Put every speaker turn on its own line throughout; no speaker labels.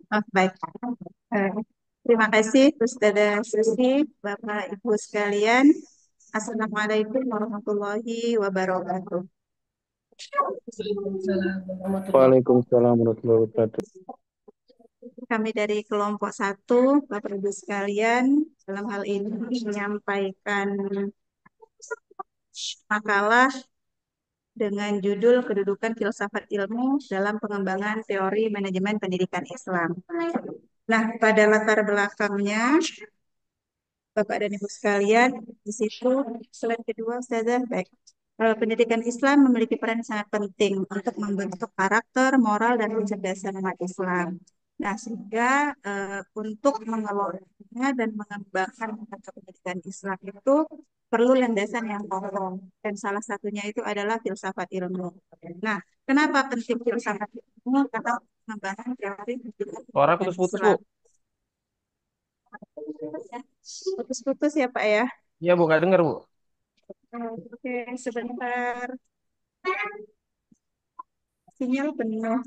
Oh, baik. Eh, Terima kasih, Ustazah Susi, Bapak Ibu sekalian. Assalamualaikum warahmatullahi wabarakatuh.
Waalaikumsalam warahmatullahi
Waalaikumsalam warahmatullahi wabarakatuh.
Kami dari kelompok satu, Bapak Ibu sekalian, dalam hal ini menyampaikan makalah dengan judul Kedudukan Filsafat Ilmu dalam Pengembangan Teori Manajemen Pendidikan Islam. Nah, pada latar belakangnya, Bapak dan Ibu sekalian, di situ slide kedua, Ustazah, baik. Pendidikan Islam memiliki peran yang sangat penting untuk membentuk karakter, moral, dan kecerdasan umat Islam. Nah, sehingga untuk mengelolanya dan mengembangkan lembaga pendidikan Islam itu perlu landasan yang kokoh. Dan salah satunya itu adalah filsafat ilmu. Nah, kenapa penting filsafat ilmu? Karena mengembangkan teori
Suara
pendidikan
putus-putus, Bu.
Islam. Putus-putus ya, Pak ya?
Iya, Bu, nggak dengar, Bu.
Oke, sebentar. Sinyal penuh.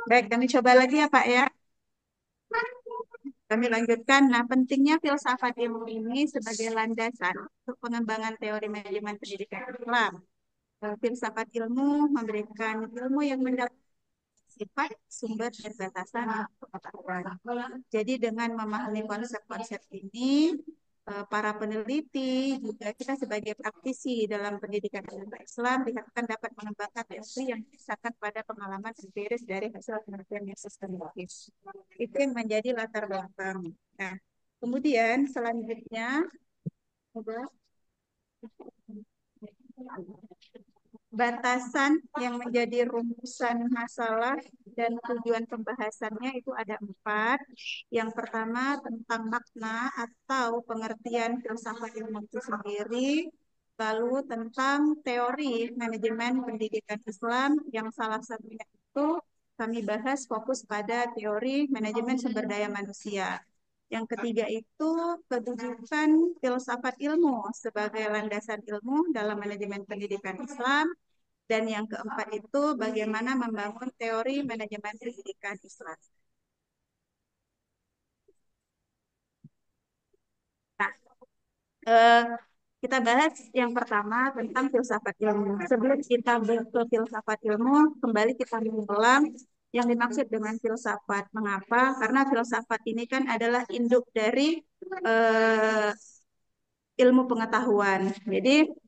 Baik, kami coba lagi ya, Pak ya. Kami lanjutkan. Nah, pentingnya filsafat ilmu ini sebagai landasan untuk pengembangan teori manajemen pendidikan Islam. Filsafat ilmu memberikan ilmu yang mendapat sifat, sumber, dan batasan pengetahuan. Jadi dengan memahami konsep-konsep ini, para peneliti, juga kita sebagai praktisi dalam pendidikan agama Islam, diharapkan dapat mengembangkan teori yang berdasarkan pada pengalaman empiris dari hasil penelitian yang sistematis. Itu yang menjadi latar belakang. Nah, kemudian selanjutnya, batasan yang menjadi rumusan masalah dan tujuan pembahasannya itu ada 4. Yang pertama tentang makna atau pengertian filsafat ilmu itu sendiri. Lalu tentang teori manajemen pendidikan Islam yang salah satunya itu kami bahas fokus pada teori manajemen sumber daya manusia. Yang ketiga itu kedudukan filsafat ilmu sebagai landasan ilmu dalam manajemen pendidikan Islam. Dan yang keempat itu bagaimana membangun teori manajemen pendidikan Islam. Nah, eh, kita bahas yang pertama tentang filsafat ilmu. Sebelum kita ke filsafat ilmu, kembali kita mengulang yang dimaksud dengan filsafat. Mengapa? Karena filsafat ini kan adalah induk dari eh, ilmu pengetahuan. Jadi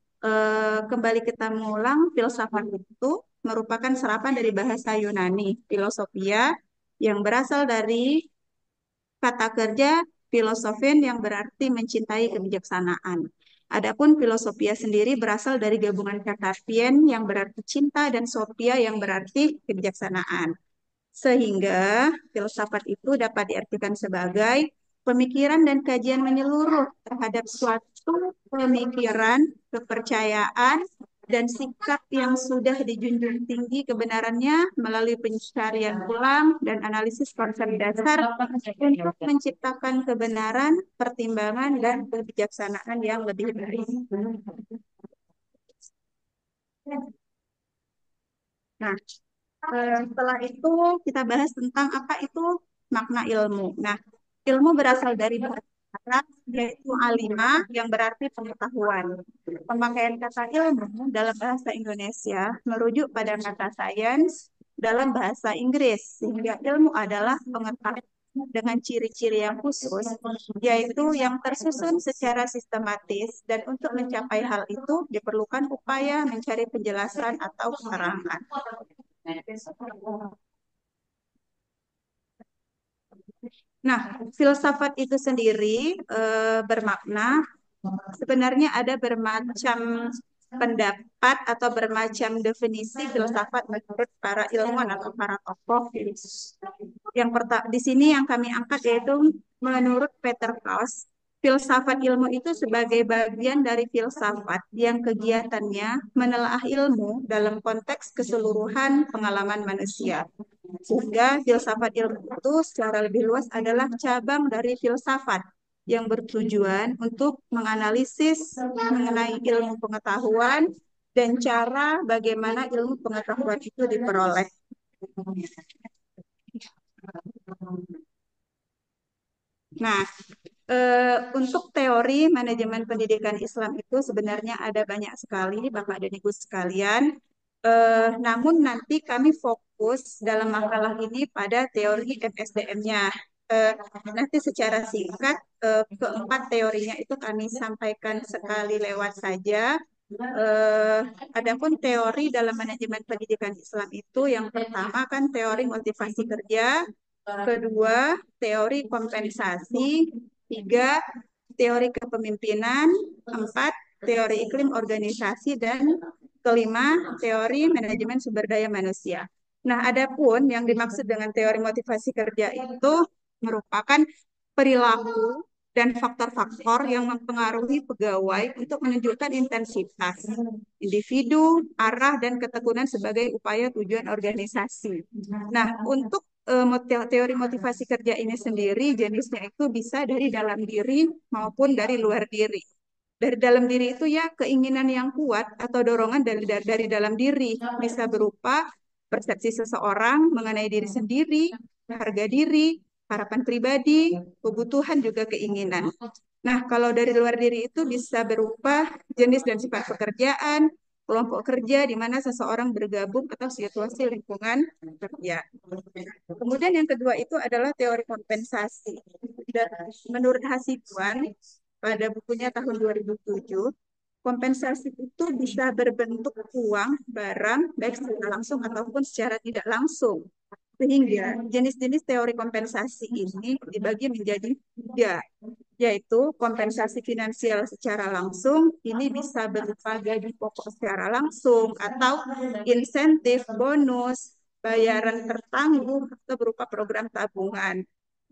kembali kita mengulang, filsafat itu merupakan serapan dari bahasa Yunani, filosofia, yang berasal dari kata kerja filosofin yang berarti mencintai kebijaksanaan. Adapun filosofia sendiri berasal dari gabungan kata pien yang berarti cinta dan sophia yang berarti kebijaksanaan. Sehingga filsafat itu dapat diartikan sebagai pemikiran dan kajian menyeluruh terhadap suatu pemikiran, kepercayaan, dan sikap yang sudah dijunjung tinggi kebenarannya melalui pencarian ulang dan analisis konsep dasar untuk menciptakan kebenaran, pertimbangan, dan kebijaksanaan yang lebih baik. Nah, setelah itu kita bahas tentang apa itu makna ilmu. Nah, ilmu berasal dari bahasa Arab yaitu alimah yang berarti pengetahuan. Pemakaian kata ilmu dalam bahasa Indonesia merujuk pada kata sains dalam bahasa Inggris sehingga ilmu adalah pengetahuan dengan ciri-ciri yang khusus, yaitu yang tersusun secara sistematis dan untuk mencapai hal itu diperlukan upaya mencari penjelasan atau keterangan. Nah, filsafat itu sendiri bermakna sebenarnya ada bermacam pendapat atau bermacam definisi filsafat menurut para ilmuwan atau para tokoh. Yang pertama di sini yang kami angkat yaitu menurut Peter Krauss, filsafat ilmu itu sebagai bagian dari filsafat yang kegiatannya menelaah ilmu dalam konteks keseluruhan pengalaman manusia. Sehingga filsafat ilmu itu secara lebih luas adalah cabang dari filsafat yang bertujuan untuk menganalisis mengenai ilmu pengetahuan dan cara bagaimana ilmu pengetahuan itu diperoleh. Nah, untuk teori manajemen pendidikan Islam itu sebenarnya ada banyak sekali, Bapak dan Ibu sekalian. Namun nanti kami fokus dalam makalah ini pada teori MSDM-nya. Nanti secara singkat, keempat teorinya itu kami sampaikan sekali lewat saja. Eh, Adapun teori dalam manajemen pendidikan Islam itu yang pertama kan teori motivasi kerja, kedua teori kompensasi, tiga teori kepemimpinan, empat teori iklim organisasi, dan kelima teori manajemen sumber daya manusia. Nah, adapun yang dimaksud dengan teori motivasi kerja itu merupakan perilaku dan faktor-faktor yang mempengaruhi pegawai untuk menunjukkan intensitas individu, arah, dan ketekunan sebagai upaya tujuan organisasi. Nah, untuk teori motivasi kerja ini sendiri jenisnya itu bisa dari dalam diri maupun dari luar diri. Dari dalam diri itu ya keinginan yang kuat atau dorongan dari dalam diri bisa berupa persepsi seseorang mengenai diri sendiri, harga diri, harapan pribadi, kebutuhan juga keinginan. Nah, kalau dari luar diri itu bisa berupa jenis dan sifat pekerjaan, kelompok kerja di mana seseorang bergabung atau situasi lingkungan kerja. Kemudian yang kedua itu adalah teori kompensasi. Dan menurut Hasibuan, pada bukunya tahun 2007, kompensasi itu bisa berbentuk uang, barang, baik secara langsung ataupun secara tidak langsung. Sehingga jenis-jenis teori kompensasi ini dibagi menjadi tiga, yaitu kompensasi finansial secara langsung, ini bisa berupa gaji pokok secara langsung, atau insentif, bonus, bayaran tertangguh, atau berupa program tabungan.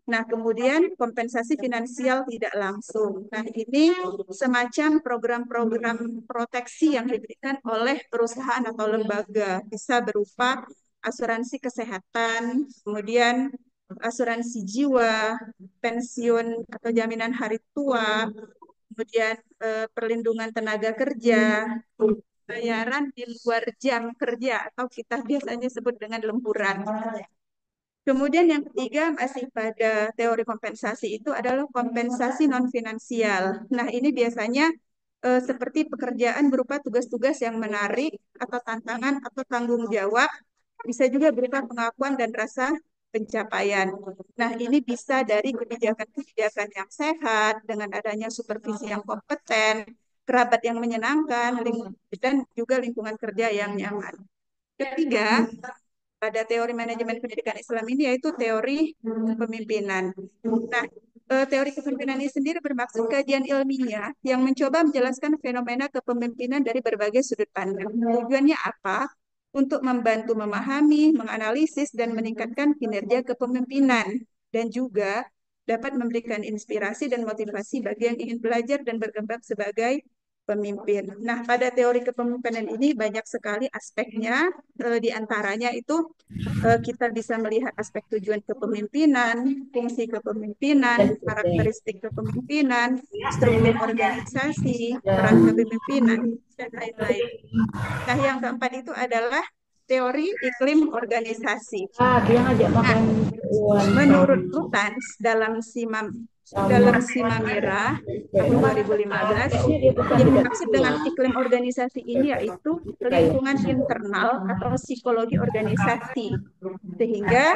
Nah, kemudian kompensasi finansial tidak langsung. Nah, ini semacam program-program proteksi yang diberikan oleh perusahaan atau lembaga. Bisa berupa asuransi kesehatan, kemudian asuransi jiwa, pensiun atau jaminan hari tua, kemudian perlindungan tenaga kerja, bayaran di luar jam kerja atau kita biasanya sebut dengan lemburan. Kemudian yang ketiga masih pada teori kompensasi itu adalah kompensasi non-finansial. Nah, ini biasanya seperti pekerjaan berupa tugas-tugas yang menarik atau tantangan atau tanggung jawab. Bisa juga berupa pengakuan dan rasa pencapaian. Nah, ini bisa dari kebijakan-kebijakan yang sehat dengan adanya supervisi yang kompeten, kerabat yang menyenangkan, dan juga lingkungan kerja yang nyaman. Ketiga, pada teori manajemen pendidikan Islam ini yaitu teori kepemimpinan. Nah, teori kepemimpinan ini sendiri bermaksud kajian ilmiah yang mencoba menjelaskan fenomena kepemimpinan dari berbagai sudut pandang. Tujuannya apa? Untuk membantu memahami, menganalisis, dan meningkatkan kinerja kepemimpinan. Dan juga dapat memberikan inspirasi dan motivasi bagi yang ingin belajar dan berkembang sebagai pemimpin. Nah, pada teori kepemimpinan ini banyak sekali aspeknya, di antaranya itu kita bisa melihat aspek tujuan kepemimpinan, fungsi kepemimpinan, karakteristik kepemimpinan, struktur organisasi, peran kepemimpinan, dan lain-lain. Nah, yang keempat itu adalah teori iklim organisasi.
Dia ngajak makan
Menurut Lutans dalam Simamira tahun 2015, yang dimaksud dengan iklim organisasi ini yaitu lingkungan internal atau psikologi organisasi, sehingga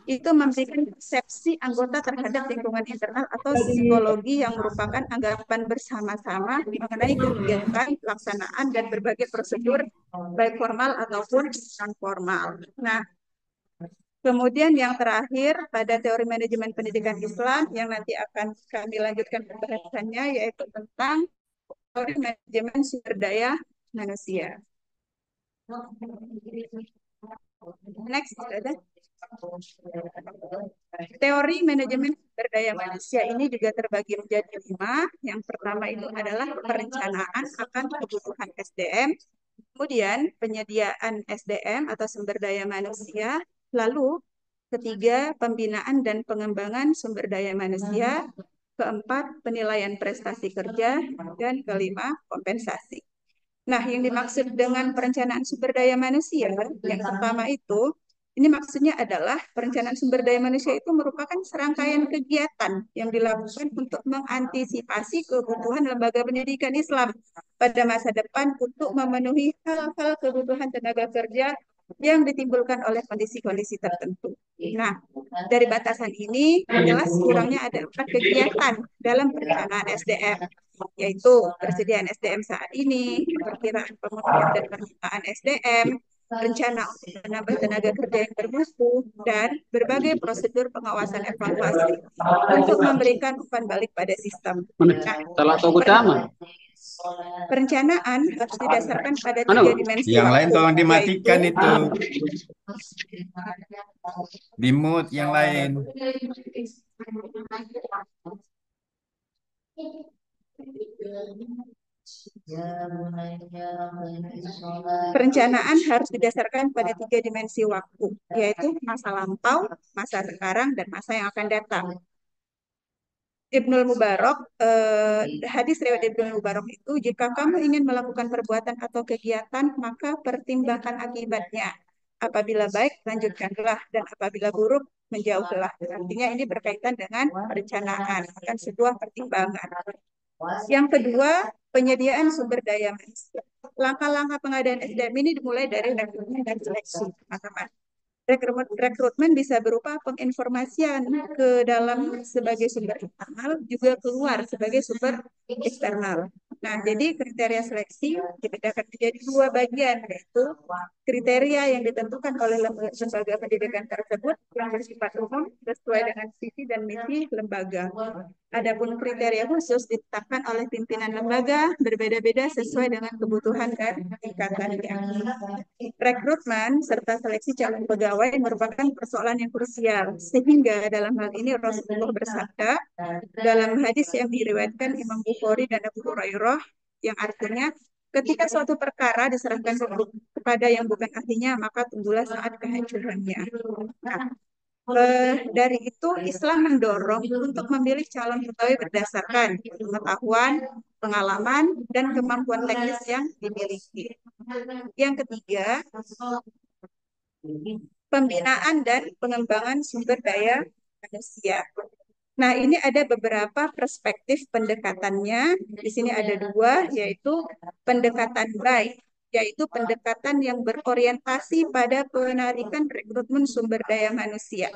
itu memberikan persepsi anggota terhadap lingkungan internal atau psikologi yang merupakan anggapan bersama-sama mengenai kegiatan, pelaksanaan, dan berbagai prosedur baik formal ataupun non formal. Nah, kemudian yang terakhir pada teori manajemen pendidikan Islam yang nanti akan kami lanjutkan pembahasannya yaitu tentang teori manajemen sumber daya manusia. Next, ada teori manajemen sumber daya manusia ini juga terbagi menjadi 5. Yang pertama itu adalah perencanaan akan kebutuhan SDM, kemudian penyediaan SDM atau sumber daya manusia, lalu ketiga pembinaan dan pengembangan sumber daya manusia, keempat penilaian prestasi kerja, dan kelima kompensasi. Nah, yang dimaksud dengan perencanaan sumber daya manusia, yang pertama itu, ini maksudnya adalah perencanaan sumber daya manusia itu merupakan serangkaian kegiatan yang dilakukan untuk mengantisipasi kebutuhan lembaga pendidikan Islam pada masa depan untuk memenuhi hal-hal kebutuhan tenaga kerja yang ditimbulkan oleh kondisi-kondisi tertentu. Nah, dari batasan ini jelas kurangnya ada 4 kegiatan dalam perencanaan SDM, yaitu persediaan SDM saat ini, perkiraan pemenuhan dan permintaan SDM, rencana untuk menambah tenaga kerja yang bermutu, dan berbagai prosedur pengawasan evaluasi untuk memberikan umpan balik pada sistem. Nah,
Salah toko utama.
perencanaan harus didasarkan pada 3 dimensi
Yang lain
waktu,
tolong dimatikan
yaitu
itu. Di mute yang lain.
perencanaan harus didasarkan pada 3 dimensi waktu, yaitu masa lampau, masa sekarang, dan masa yang akan datang. Ibnul Mubarak, hadis riwayat Ibnul Mubarak itu, jika kamu ingin melakukan perbuatan atau kegiatan, maka pertimbangkan akibatnya. Apabila baik, lanjutkanlah, dan apabila buruk, menjauhlah. Artinya ini berkaitan dengan perencanaan, akan sebuah pertimbangan. Yang kedua, penyediaan sumber daya manusia. Langkah-langkah pengadaan SDM ini dimulai dari rekrutmen dan seleksi, teman-teman. Rekrutmen bisa berupa penginformasian ke dalam sebagai sumber internal, juga keluar sebagai sumber eksternal. Nah, jadi kriteria seleksi dibedakan menjadi 2 bagian, yaitu kriteria yang ditentukan oleh lembaga pendidikan tersebut yang bersifat umum sesuai dengan visi dan misi lembaga. Adapun kriteria khusus ditetapkan oleh pimpinan lembaga berbeda-beda sesuai dengan kebutuhan dan tingkatannya. Rekrutmen serta seleksi calon pegawai merupakan persoalan yang krusial, sehingga dalam hal ini Rasulullah bersabda dalam hadis yang diriwayatkan Imam Bukhari dan Abu Hurairah, yang artinya ketika suatu perkara diserahkan kepada yang bukan ahlinya, maka tunggulah saat kehancurannya. Nah, dari itu Islam mendorong untuk memilih calon pegawai berdasarkan pengetahuan, pengalaman, dan kemampuan teknis yang dimiliki. Yang ketiga, pembinaan dan pengembangan sumber daya manusia. Nah, ini ada beberapa perspektif pendekatannya. Di sini ada 2, yaitu pendekatan baik, yaitu pendekatan yang berorientasi pada penarikan rekrutmen sumber daya manusia.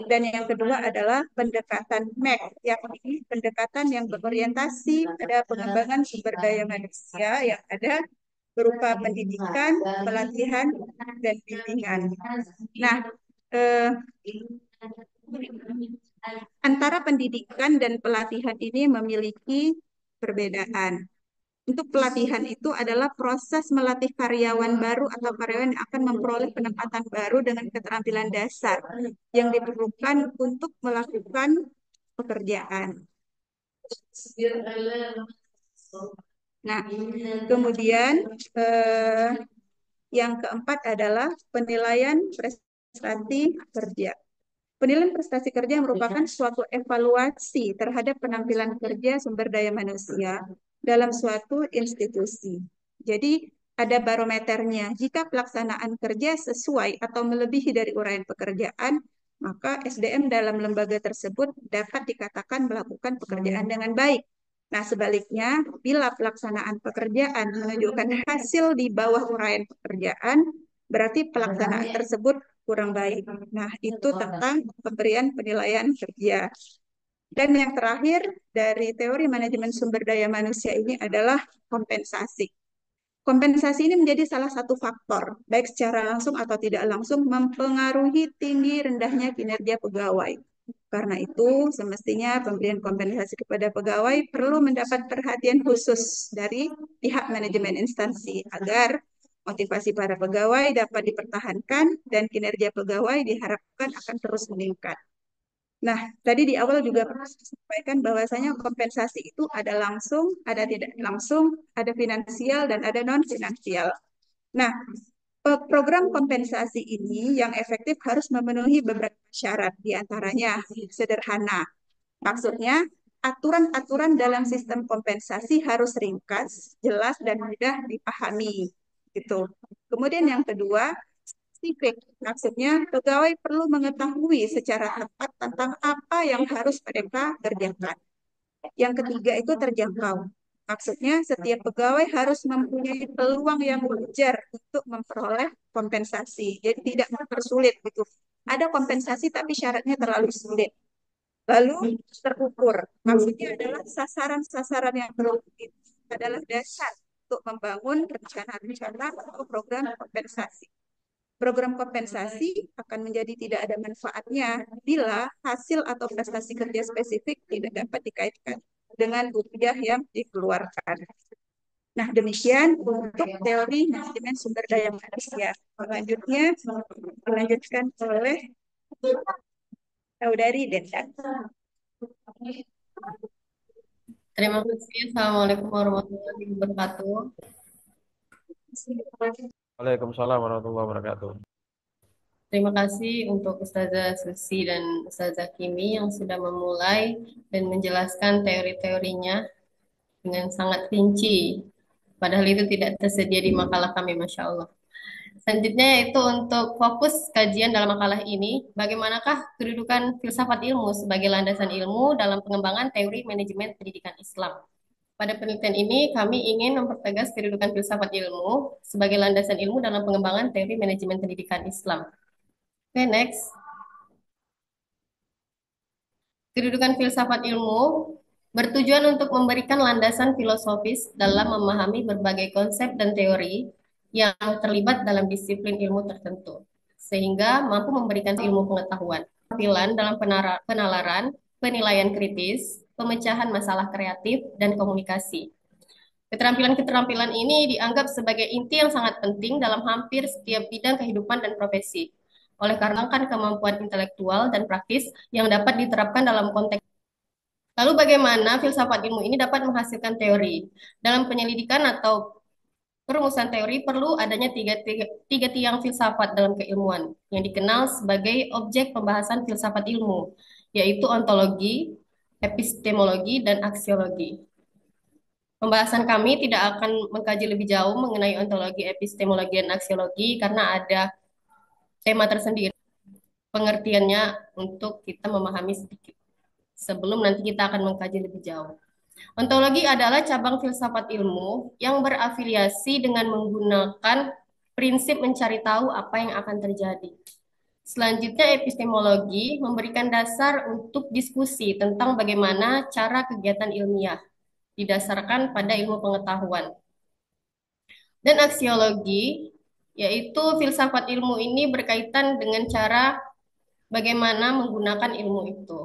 Dan yang kedua adalah pendekatan MEK, yakni pendekatan yang berorientasi pada pengembangan sumber daya manusia yang ada berupa pendidikan, pelatihan, dan bimbingan. Nah, antara pendidikan dan pelatihan ini memiliki perbedaan. Untuk pelatihan itu adalah proses melatih karyawan baru atau karyawan yang akan memperoleh penempatan baru dengan keterampilan dasar yang diperlukan untuk melakukan pekerjaan. Nah, kemudian yang keempat adalah penilaian prestasi kerja. Penilaian prestasi kerja merupakan suatu evaluasi terhadap penampilan kerja sumber daya manusia dalam suatu institusi. Jadi ada barometernya. Jika pelaksanaan kerja sesuai atau melebihi dari uraian pekerjaan, maka SDM dalam lembaga tersebut dapat dikatakan melakukan pekerjaan dengan baik. Nah, sebaliknya, bila pelaksanaan pekerjaan menunjukkan hasil di bawah uraian pekerjaan, berarti pelaksanaan tersebut kurang baik. Nah, itu tentang pemberian penilaian kerja. Dan yang terakhir dari teori manajemen sumber daya manusia ini adalah kompensasi. Kompensasi ini menjadi salah satu faktor, baik secara langsung atau tidak langsung, mempengaruhi tinggi rendahnya kinerja pegawai. Karena itu, semestinya pemberian kompensasi kepada pegawai perlu mendapat perhatian khusus dari pihak manajemen instansi agar motivasi para pegawai dapat dipertahankan dan kinerja pegawai diharapkan akan terus meningkat. Nah, tadi di awal juga pernah saya sampaikan bahwasanya kompensasi itu ada langsung, ada tidak langsung, ada finansial, dan ada non-finansial. Nah, program kompensasi ini yang efektif harus memenuhi beberapa syarat, di antaranya sederhana. Maksudnya, aturan-aturan dalam sistem kompensasi harus ringkas, jelas, dan mudah dipahami. Gitu. Kemudian yang kedua, spesifik. Maksudnya, pegawai perlu mengetahui secara tepat tentang apa yang harus mereka kerjakan. Yang ketiga itu terjangkau. Maksudnya, setiap pegawai harus mempunyai peluang yang wajar untuk memperoleh kompensasi. Jadi tidak mempersulit gitu. Ada kompensasi tapi syaratnya terlalu sulit. Lalu terukur. Maksudnya adalah sasaran-sasaran yang terukur itu adalah dasar untuk membangun rencana-rencana atau program kompensasi. Program kompensasi akan menjadi tidak ada manfaatnya bila hasil atau prestasi kerja spesifik tidak dapat dikaitkan dengan rupiah yang dikeluarkan. Nah, demikian untuk teori manajemen sumber daya manusia. Selanjutnya dilanjutkan oleh Saudari Denda.
Terima kasih. Assalamualaikum warahmatullahi wabarakatuh.
Waalaikumsalam warahmatullahi wabarakatuh.
Terima kasih untuk Ustazah Susi dan Ustazah Kimi yang sudah memulai dan menjelaskan teori-teorinya dengan sangat rinci. Padahal itu tidak tersedia di makalah kami, Masya Allah. Selanjutnya yaitu untuk fokus kajian dalam makalah ini, bagaimanakah kedudukan filsafat ilmu sebagai landasan ilmu dalam pengembangan teori manajemen pendidikan Islam. Pada penelitian ini, kami ingin mempertegas kedudukan filsafat ilmu sebagai landasan ilmu dalam pengembangan teori manajemen pendidikan Islam. Oke, next. Kedudukan filsafat ilmu bertujuan untuk memberikan landasan filosofis dalam memahami berbagai konsep dan teori yang terlibat dalam disiplin ilmu tertentu, sehingga mampu memberikan ilmu pengetahuan, keterampilan dalam penalaran, penilaian kritis, pemecahan masalah kreatif, dan komunikasi. Keterampilan-keterampilan ini dianggap sebagai inti yang sangat penting dalam hampir setiap bidang kehidupan dan profesi. Oleh karena kan kemampuan intelektual dan praktis yang dapat diterapkan dalam konteks. Lalu bagaimana filsafat ilmu ini dapat menghasilkan teori? Dalam penyelidikan atau perumusan teori perlu adanya tiga tiang filsafat dalam keilmuan yang dikenal sebagai objek pembahasan filsafat ilmu, yaitu ontologi, epistemologi, dan aksiologi. Pembahasan kami tidak akan mengkaji lebih jauh mengenai ontologi, epistemologi, dan aksiologi karena ada tema tersendiri pengertiannya untuk kita memahami sedikit. Sebelum nanti kita akan mengkaji lebih jauh. Ontologi adalah cabang filsafat ilmu yang berafiliasi dengan menggunakan prinsip mencari tahu apa yang akan terjadi. Selanjutnya, epistemologi memberikan dasar untuk diskusi tentang bagaimana cara kegiatan ilmiah didasarkan pada ilmu pengetahuan. Dan aksiologi, yaitu filsafat ilmu ini berkaitan dengan cara bagaimana menggunakan ilmu itu.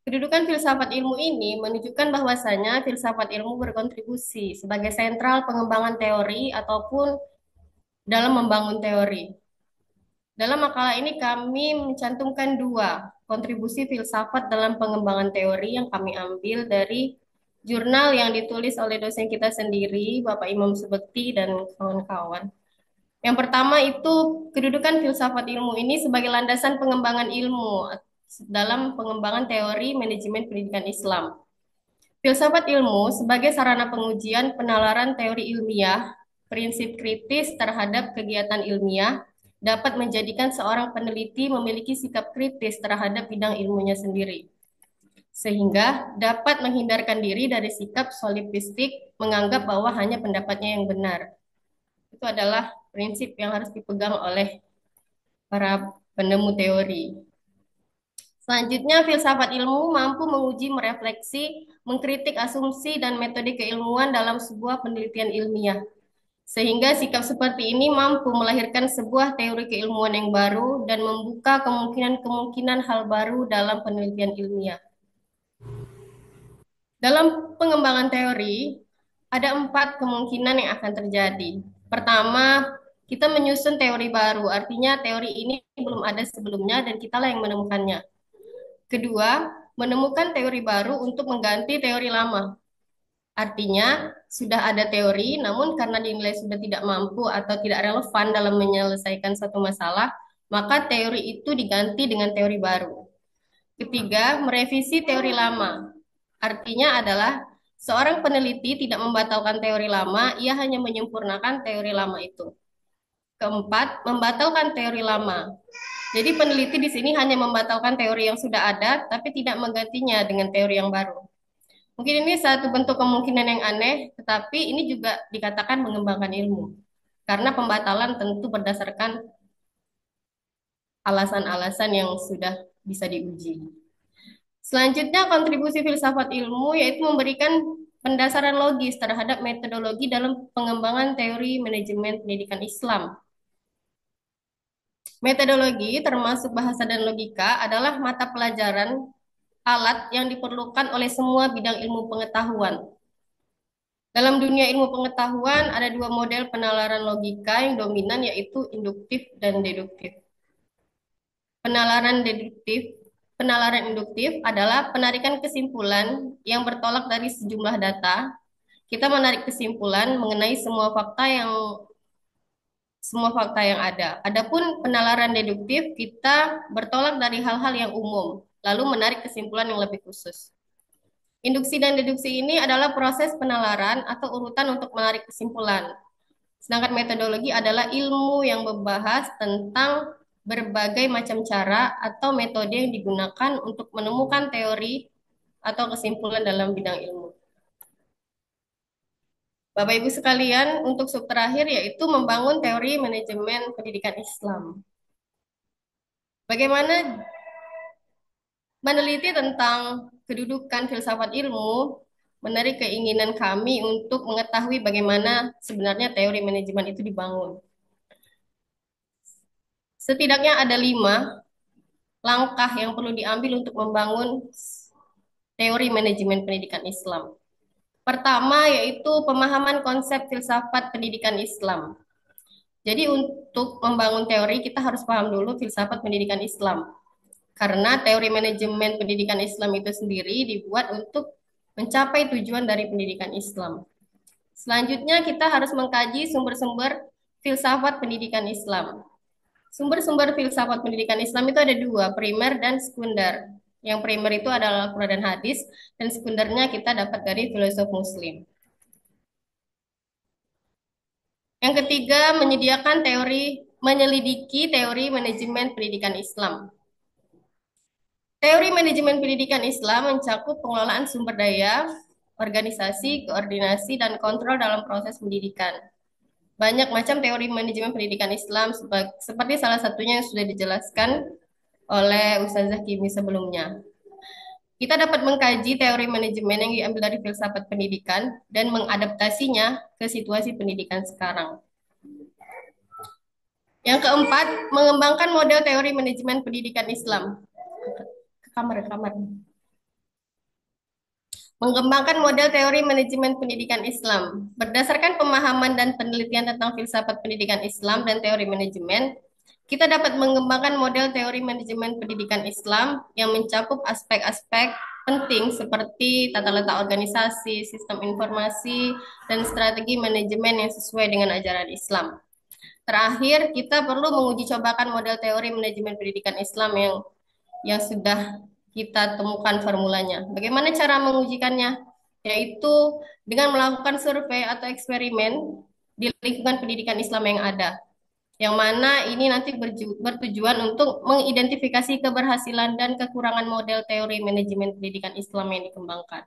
Kedudukan filsafat ilmu ini menunjukkan bahwasanya filsafat ilmu berkontribusi sebagai sentral pengembangan teori ataupun dalam membangun teori. Dalam makalah ini kami mencantumkan dua kontribusi filsafat dalam pengembangan teori yang kami ambil dari jurnal yang ditulis oleh dosen kita sendiri, Bapak Imam Subekti dan kawan-kawan. Yang pertama itu kedudukan filsafat ilmu ini sebagai landasan pengembangan ilmu dalam pengembangan teori manajemen pendidikan Islam. Filsafat ilmu sebagai sarana pengujian penalaran teori ilmiah, prinsip kritis terhadap kegiatan ilmiah, dapat menjadikan seorang peneliti memiliki sikap kritis terhadap bidang ilmunya sendiri, sehingga dapat menghindarkan diri dari sikap solipsistik menganggap bahwa hanya pendapatnya yang benar. Itu adalah prinsip yang harus dipegang oleh para penemu teori. Selanjutnya, filsafat ilmu mampu menguji, merefleksi, mengkritik asumsi dan metode keilmuan dalam sebuah penelitian ilmiah. Sehingga sikap seperti ini mampu melahirkan sebuah teori keilmuan yang baru dan membuka kemungkinan-kemungkinan hal baru dalam penelitian ilmiah. Dalam pengembangan teori, ada 4 kemungkinan yang akan terjadi. Pertama, kita menyusun teori baru. Artinya teori ini belum ada sebelumnya dan kitalah yang menemukannya. Kedua, menemukan teori baru untuk mengganti teori lama. Artinya, sudah ada teori, namun karena dinilai sudah tidak mampu atau tidak relevan dalam menyelesaikan suatu masalah, maka teori itu diganti dengan teori baru. Ketiga, merevisi teori lama. Artinya adalah seorang peneliti tidak membatalkan teori lama, ia hanya menyempurnakan teori lama itu. Keempat, membatalkan teori lama. Jadi peneliti di sini hanya membatalkan teori yang sudah ada, tapi tidak menggantinya dengan teori yang baru. Mungkin ini satu bentuk kemungkinan yang aneh, tetapi ini juga dikatakan mengembangkan ilmu. Karena pembatalan tentu berdasarkan alasan-alasan yang sudah bisa diuji. Selanjutnya, kontribusi filsafat ilmu yaitu memberikan pendasaran logis terhadap metodologi dalam pengembangan teori manajemen pendidikan Islam. Metodologi, termasuk bahasa dan logika, adalah mata pelajaran alat yang diperlukan oleh semua bidang ilmu pengetahuan. Dalam dunia ilmu pengetahuan, ada dua model penalaran logika yang dominan, yaitu induktif dan deduktif. Penalaran deduktif, penalaran induktif adalah penarikan kesimpulan yang bertolak dari sejumlah data. Kita menarik kesimpulan mengenai semua fakta yang ada. Adapun penalaran deduktif, kita bertolak dari hal-hal yang umum, lalu menarik kesimpulan yang lebih khusus. Induksi dan deduksi ini adalah proses penalaran atau urutan untuk menarik kesimpulan. Sedangkan metodologi adalah ilmu yang membahas tentang berbagai macam cara atau metode yang digunakan untuk menemukan teori atau kesimpulan dalam bidang ilmu. Bapak Ibu sekalian, untuk sub terakhir yaitu membangun teori manajemen pendidikan Islam. Bagaimana meneliti tentang kedudukan filsafat ilmu menarik keinginan kami untuk mengetahui bagaimana sebenarnya teori manajemen itu dibangun. Setidaknya ada 5 langkah yang perlu diambil untuk membangun teori manajemen pendidikan Islam. Pertama yaitu pemahaman konsep filsafat pendidikan Islam. Jadi untuk membangun teori kita harus paham dulu filsafat pendidikan Islam. Karena teori manajemen pendidikan Islam itu sendiri dibuat untuk mencapai tujuan dari pendidikan Islam. Selanjutnya kita harus mengkaji sumber-sumber filsafat pendidikan Islam. Sumber-sumber filsafat pendidikan Islam itu ada 2, primer dan sekunder. Yang primer itu adalah Al-Quran dan hadis, dan sekundernya kita dapat dari filosof muslim. Yang ketiga, menyelidiki teori manajemen pendidikan Islam. Teori manajemen pendidikan Islam mencakup pengelolaan sumber daya, organisasi, koordinasi, dan kontrol dalam proses pendidikan. Banyak macam teori manajemen pendidikan Islam, seperti salah satunya yang sudah dijelaskan oleh Ustazah Kimi sebelumnya. Kita dapat mengkaji teori manajemen yang diambil dari filsafat pendidikan dan mengadaptasinya ke situasi pendidikan sekarang. Yang keempat, mengembangkan model teori manajemen pendidikan Islam. Kamar. Mengembangkan model teori manajemen pendidikan Islam. Berdasarkan pemahaman dan penelitian tentang filsafat pendidikan Islam dan teori manajemen, kita dapat mengembangkan model teori manajemen pendidikan Islam yang mencakup aspek-aspek penting seperti tata letak organisasi, sistem informasi, dan strategi manajemen yang sesuai dengan ajaran Islam. Terakhir, kita perlu menguji cobakan model teori manajemen pendidikan Islam yang sudah kita temukan formulanya. Bagaimana cara mengujikannya? Yaitu dengan melakukan survei atau eksperimen di lingkungan pendidikan Islam yang ada. Yang mana ini nanti bertujuan untuk mengidentifikasi keberhasilan dan kekurangan model teori manajemen pendidikan Islam yang dikembangkan.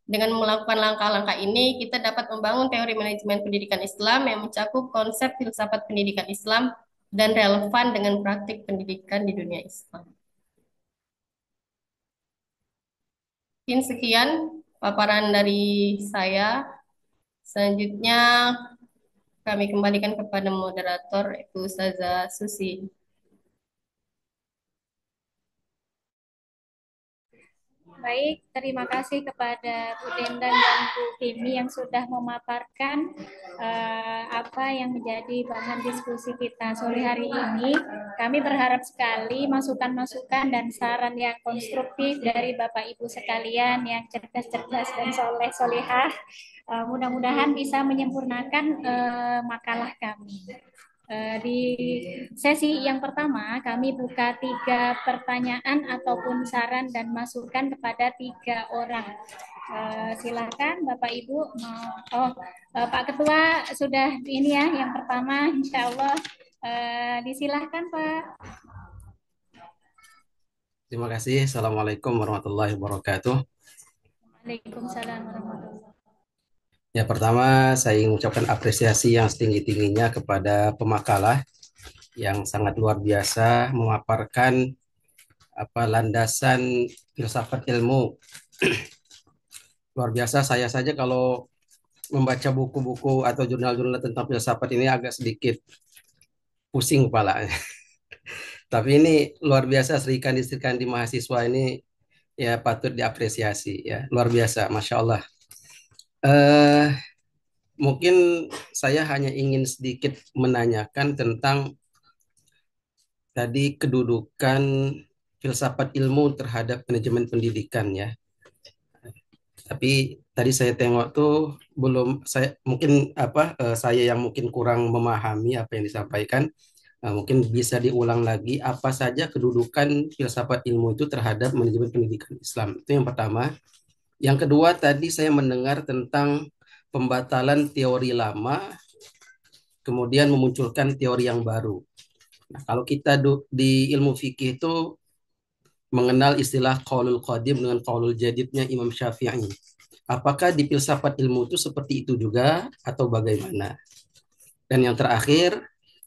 Dengan melakukan langkah-langkah ini, kita dapat membangun teori manajemen pendidikan Islam yang mencakup konsep filsafat pendidikan Islam dan relevan dengan praktik pendidikan di dunia Islam. Mungkin sekian paparan dari saya. Selanjutnya kami kembalikan kepada moderator, Ibu Ustazah Susi.
Baik, terima kasih kepada Bu Dendan dan Bu Kimi yang sudah memaparkan apa yang menjadi bahan diskusi kita sore hari ini. Kami berharap sekali masukan-masukan dan saran yang konstruktif dari Bapak Ibu sekalian yang cerdas-cerdas dan soleh-solehah. Mudah-mudahan bisa menyempurnakan makalah kami. Di sesi yang pertama, kami buka 3 pertanyaan ataupun saran dan masukan kepada 3 orang. Silakan Bapak Ibu. Pak Ketua sudah ini ya, yang pertama, Insya Allah. Disilahkan Pak.
Terima kasih. Assalamualaikum warahmatullahi wabarakatuh.
Waalaikumsalam warahmatullahi wabarakatuh.
Ya, pertama saya ingin mengucapkan apresiasi yang setinggi-tingginya kepada pemakalah yang sangat luar biasa memaparkan landasan filsafat ilmu. Luar biasa, saya saja kalau membaca buku-buku atau jurnal-jurnal tentang filsafat ini agak sedikit pusing kepala. Tapi ini luar biasa, serikandi mahasiswa ini ya patut diapresiasi ya, luar biasa, Masya Allah. Eh, Mungkin saya hanya ingin sedikit menanyakan tentang tadi kedudukan filsafat ilmu terhadap manajemen pendidikan ya. Tapi tadi saya tengok tuh belum saya mungkin saya yang mungkin kurang memahami apa yang disampaikan. Mungkin bisa diulang lagi apa saja kedudukan filsafat ilmu itu terhadap manajemen pendidikan Islam. Itu yang pertama. Yang kedua tadi saya mendengar tentang pembatalan teori lama kemudian memunculkan teori yang baru. Nah, kalau kita di ilmu fikih itu mengenal istilah qaulul qadim dengan qaulul jadidnya Imam Syafi'i. Apakah di filsafat ilmu itu seperti itu juga atau bagaimana? Dan yang terakhir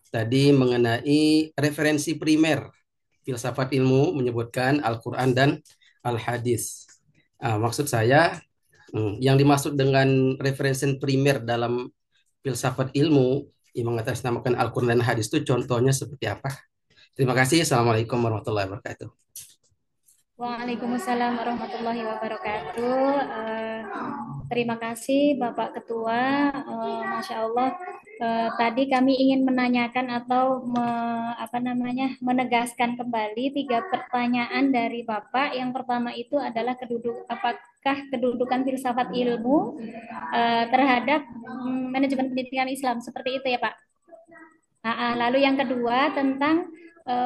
tadi mengenai referensi primer. Filsafat ilmu menyebutkan Al-Quran dan Al-Hadis. Maksud saya yang dimaksud dengan referensi primer dalam filsafat ilmu yang mengatasnamakan Al-Quran dan Hadis itu contohnya seperti apa? Terima kasih. Assalamualaikum warahmatullahi wabarakatuh.
Waalaikumsalam warahmatullahi wabarakatuh. Terima kasih Bapak Ketua. Masya Allah. Tadi kami ingin menanyakan atau menegaskan kembali 3 pertanyaan dari Bapak. Yang pertama itu adalah apakah kedudukan filsafat ilmu terhadap manajemen pendidikan Islam, seperti itu ya Pak. Lalu yang kedua tentang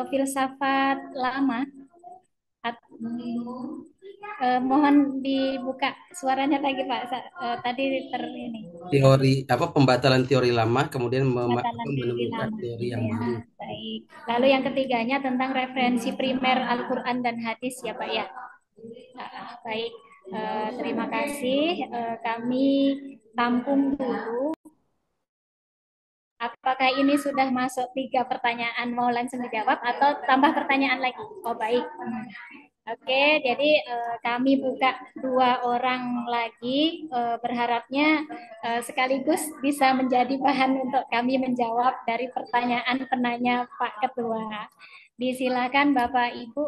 filsafat lama. Mohon dibuka suaranya lagi Pak. Tadi ini.
Teori pembatalan teori lama kemudian
Pembatalan teori
menemukan
lama.
teori yang baru.
Baik. Lalu yang ketiganya tentang referensi primer Al-Quran dan hadis ya Pak ya. Baik. Terima kasih. Kami tampung dulu. Apakah ini sudah masuk 3 pertanyaan, mau langsung dijawab atau tambah pertanyaan lagi? Oh baik. Oke, jadi kami buka 2 orang lagi, berharapnya sekaligus bisa menjadi bahan untuk kami menjawab dari pertanyaan penanya Pak Ketua. Disilakan Bapak Ibu.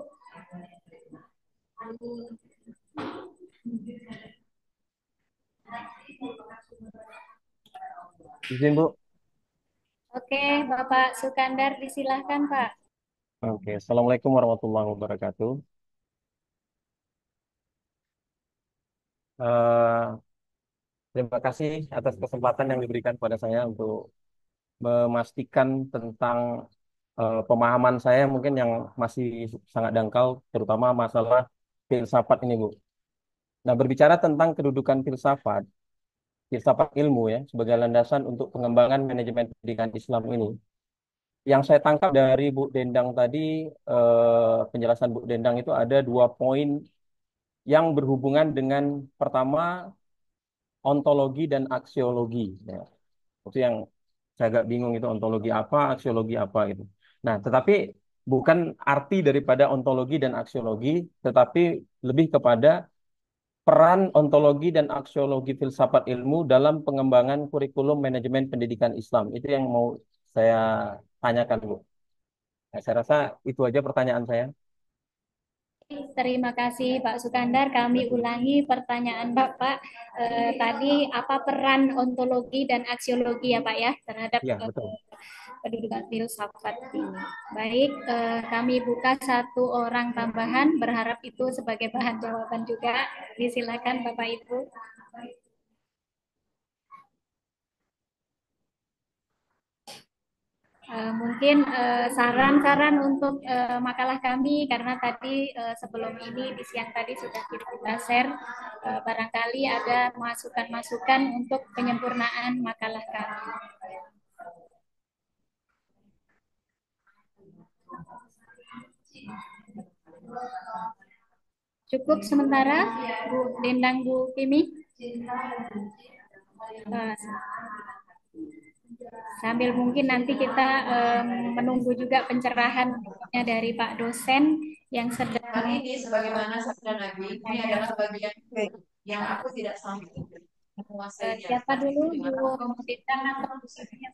Izin Bu.
Oke, Bapak Sukandar disilahkan Pak.
Oke, Assalamualaikum warahmatullahi wabarakatuh. Terima kasih atas kesempatan yang diberikan pada saya untuk memastikan tentang pemahaman saya mungkin yang masih sangat dangkal, terutama masalah filsafat ini, Bu. Nah, berbicara tentang kedudukan filsafat ilmu ya, sebagai landasan untuk pengembangan manajemen pendidikan Islam ini. Yang saya tangkap dari Bu Dendang tadi, penjelasan Bu Dendang itu ada 2 poin yang berhubungan dengan pertama ontologi dan aksiologi. Ya. Itu yang saya agak bingung itu ontologi apa, aksiologi apa gitu. Nah, tetapi bukan arti daripada ontologi dan aksiologi, tetapi lebih kepada peran ontologi dan aksiologi filsafat ilmu dalam pengembangan kurikulum manajemen pendidikan Islam. Itu yang mau saya tanyakan, Bu. Nah, saya rasa itu aja pertanyaan saya.
terima kasih Pak Sukandar. Kami ulangi pertanyaan Bapak. Tadi apa peran ontologi dan aksiologi ya Pak ya terhadap
Ya, betul.
kedudukan filsafat ini. Baik, kami buka satu orang tambahan, berharap itu sebagai bahan jawaban juga. Disilakan Bapak Ibu. Mungkin saran-saran untuk makalah kami karena tadi sebelum ini di siang tadi sudah kita share, barangkali ada masukan-masukan untuk penyempurnaan makalah kami. Cukup sementara Bu Dendang, Bu Kimi. Sambil mungkin nanti kita menunggu juga pencerahan dari Pak dosen yang sedang
Ini sebagaimana sabda Nabi, ini adalah bagian yang aku tidak sanggup menguasainya.
siapa dulu
Di
Bu
mata aku
Dendang atau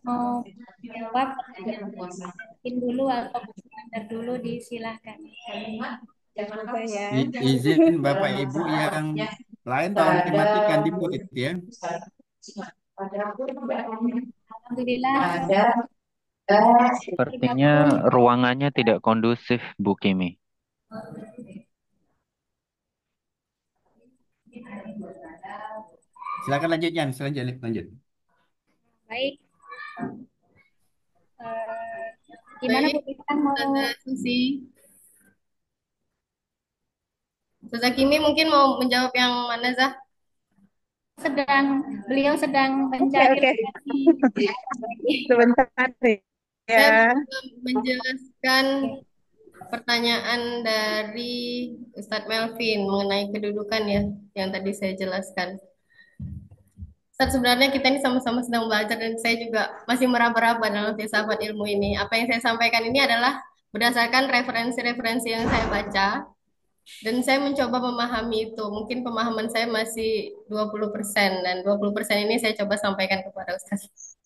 mau jawab mungkin dulu atau Bu Sukandar dulu disilahkan.
Jangan apa ya.
Izin Bapak Ibu yang lain tolong dimatikan di mute ya.
Alhamdulillah.
Ada
Sepertinya ruangannya tidak kondusif, Bu Kimi.
Silakan lanjut Jan, selanjutnya lanjut.
Baik. Gimana Bu Dendang mau
Ustazah Susi. Ustazah Kimi mungkin mau menjawab yang mana, Zah?
beliau sedang mencari
Oke. Sebentar
Saya
ya.
menjelaskan pertanyaan dari Ustadz Melvin mengenai kedudukan ya, yang tadi saya jelaskan. Ustadz, sebenarnya kita ini sama-sama sedang belajar dan saya juga masih meraba-raba dalam filsafat ilmu ini. Apa yang saya sampaikan ini adalah berdasarkan referensi-referensi yang saya baca dan saya mencoba memahami itu. Mungkin pemahaman saya masih 20% dan 20% ini saya coba sampaikan kepada Ustadz.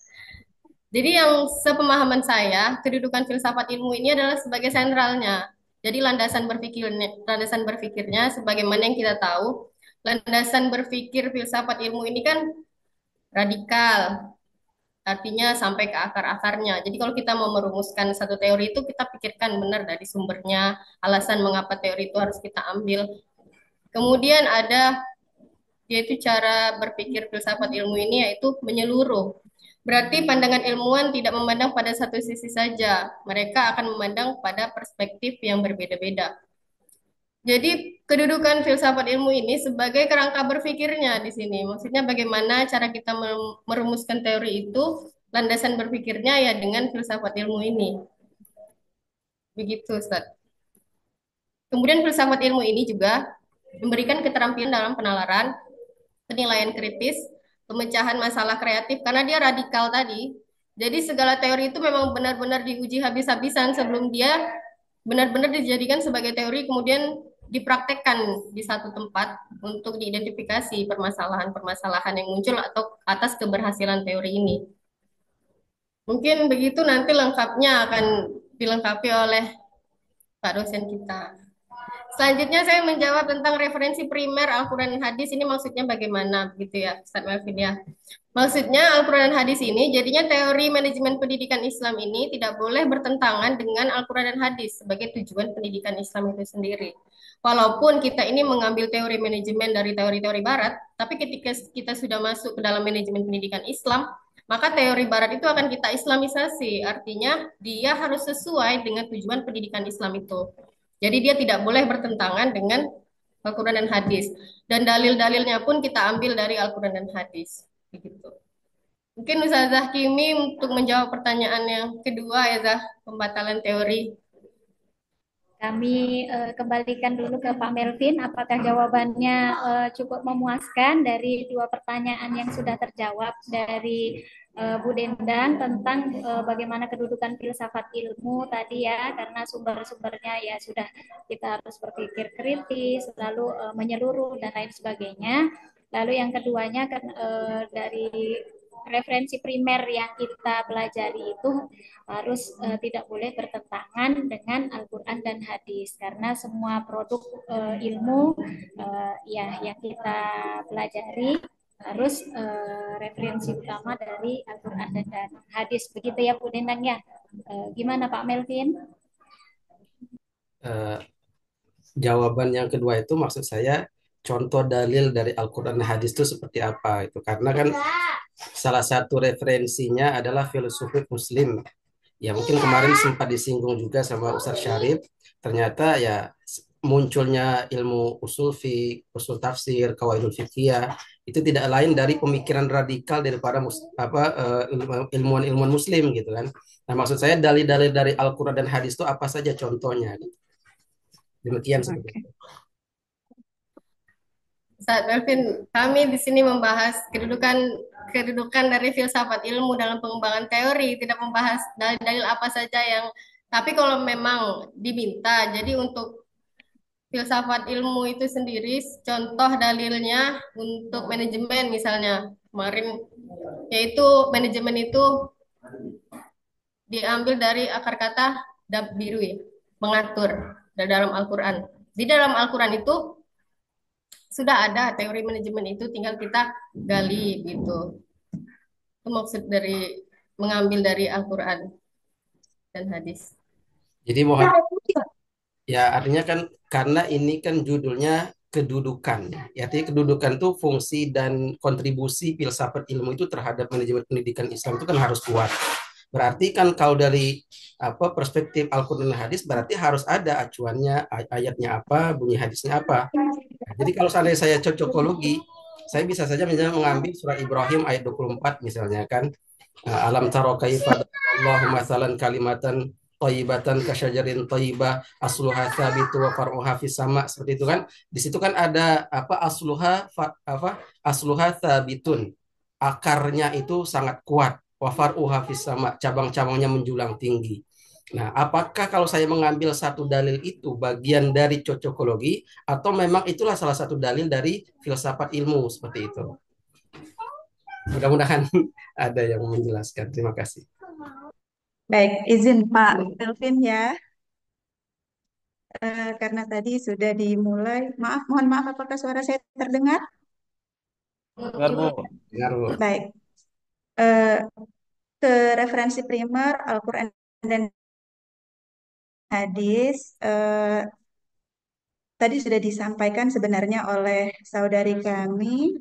Jadi yang sepemahaman saya, kedudukan filsafat ilmu ini adalah sebagai sentralnya. Jadi landasan berpikirnya sebagaimana yang kita tahu, landasan berpikir filsafat ilmu ini kan radikal, artinya sampai ke akar-akarnya. Jadi kalau kita mau merumuskan satu teori itu kita pikirkan benar dari sumbernya, alasan mengapa teori itu harus kita ambil. Kemudian ada yaitu cara berpikir filsafat ilmu ini yaitu menyeluruh. Berarti pandangan ilmuwan tidak memandang pada satu sisi saja. Mereka akan memandang pada perspektif yang berbeda-beda. Jadi kedudukan filsafat ilmu ini sebagai kerangka berpikirnya di sini. Maksudnya bagaimana cara kita merumuskan teori itu, landasan berpikirnya ya dengan filsafat ilmu ini. Begitu, Ustaz. Kemudian filsafat ilmu ini juga memberikan keterampilan dalam penalaran, penilaian kritis, pemecahan masalah kreatif karena dia radikal tadi. Jadi segala teori itu memang benar-benar diuji habis-habisan sebelum dia benar-benar dijadikan sebagai teori kemudian dipraktekkan di satu tempat untuk diidentifikasi permasalahan-permasalahan yang muncul atau atas keberhasilan teori ini. Mungkin begitu nanti lengkapnya akan dilengkapi oleh Pak dosen kita. Selanjutnya saya menjawab tentang referensi primer Al-Quran dan Hadis. Ini maksudnya bagaimana begitu ya, Ustaz Melvin ya. Maksudnya Al-Quran dan Hadis ini jadinya teori manajemen pendidikan Islam ini tidak boleh bertentangan dengan Al-Quran dan Hadis sebagai tujuan pendidikan Islam itu sendiri. Walaupun kita ini mengambil teori manajemen dari teori-teori Barat, tapi ketika kita sudah masuk ke dalam manajemen pendidikan Islam, maka teori Barat itu akan kita Islamisasi. Artinya dia harus sesuai dengan tujuan pendidikan Islam itu. Jadi dia tidak boleh bertentangan dengan Al-Quran dan hadis. Dan dalil-dalilnya pun kita ambil dari Al-Quran dan hadis. Begitu. Mungkin Ustazah Kimi untuk menjawab pertanyaan yang kedua ya Zah, pembatalan teori.
kami kembalikan dulu ke Pak Melvin, apakah jawabannya cukup memuaskan dari dua pertanyaan yang sudah terjawab dari Bu Dendang tentang bagaimana kedudukan filsafat ilmu tadi ya, karena sumber-sumbernya ya sudah kita harus berpikir kritis, lalu menyeluruh dan lain sebagainya. Lalu yang keduanya kan dari referensi primer yang kita pelajari itu harus tidak boleh bertentangan dengan Al-Quran dan hadis karena semua produk ilmu ya yang kita pelajari harus referensi utama dari Al-Quran dan hadis. Begitu ya Bu Nendang ya. Gimana Pak Melvin?
Eh, Jawaban yang kedua itu maksud saya contoh dalil dari Al-Quran dan hadis itu seperti apa itu karena kan salah satu referensinya adalah filsufat Muslim. Ya mungkin kemarin sempat disinggung juga sama Ustaz Syarif. Ternyata ya munculnya ilmu usul fiqh, usul tafsir, qawaidul fiqhiyah itu tidak lain dari pemikiran radikal daripada ilmuwan-ilmuwan Muslim gitu kan. Nah maksud saya dalil-dalil dari Al-Quran dan hadis itu apa saja contohnya? Gitu. Demikian seperti
Oke.
itu.
Ustaz Melvin, kami di sini membahas kedudukan kedudukan dari filsafat ilmu dalam pengembangan teori, tidak membahas dalil-dalil apa saja yang. Tapi kalau memang diminta, jadi untuk filsafat ilmu itu sendiri, contoh dalilnya untuk manajemen misalnya kemarin, yaitu manajemen itu diambil dari akar kata dabbiru ya, mengatur dalam Al-Quran. Di dalam Al-Quran itu sudah ada teori manajemen itu, tinggal kita gali gitu. Itu maksud dari mengambil dari Al-Quran dan hadis.
Jadi mohon ya artinya kan karena ini kan judulnya kedudukan. Ya, artinya kedudukan itu fungsi dan kontribusi filsafat ilmu itu terhadap manajemen pendidikan Islam itu kan harus kuat. Berarti kan kalau dari perspektif Al-Quran dan hadis berarti harus ada acuannya, ayatnya apa, bunyi hadisnya apa. Nah, jadi kalau seandainya saya cocokologi, saya bisa saja misalnya mengambil surat Ibrahim ayat 24 misalnya kan. Alam taro kaifa Allahu masalan kalimatan thayyibatan kasyajarin thayyibah asluha tsabitu wa far'uha fis sama seperti itu kan. Di situ kan ada asluha tsabitun. Akarnya itu sangat kuat. Wa far'uha fis sama, cabang-cabangnya menjulang tinggi. Nah, apakah kalau saya mengambil satu dalil itu bagian dari cocokologi atau memang itulah salah satu dalil dari filsafat ilmu seperti itu? Mudah-mudahan ada yang menjelaskan. Terima kasih.
Baik, izin Pak Melvin ya. Karena tadi sudah dimulai. Maaf, mohon maaf apakah suara saya terdengar?
Dengar, Bu.
Dengar, Bu.
Baik. Eh, ke referensi primer Al-Quran dan hadis tadi sudah disampaikan sebenarnya oleh saudari kami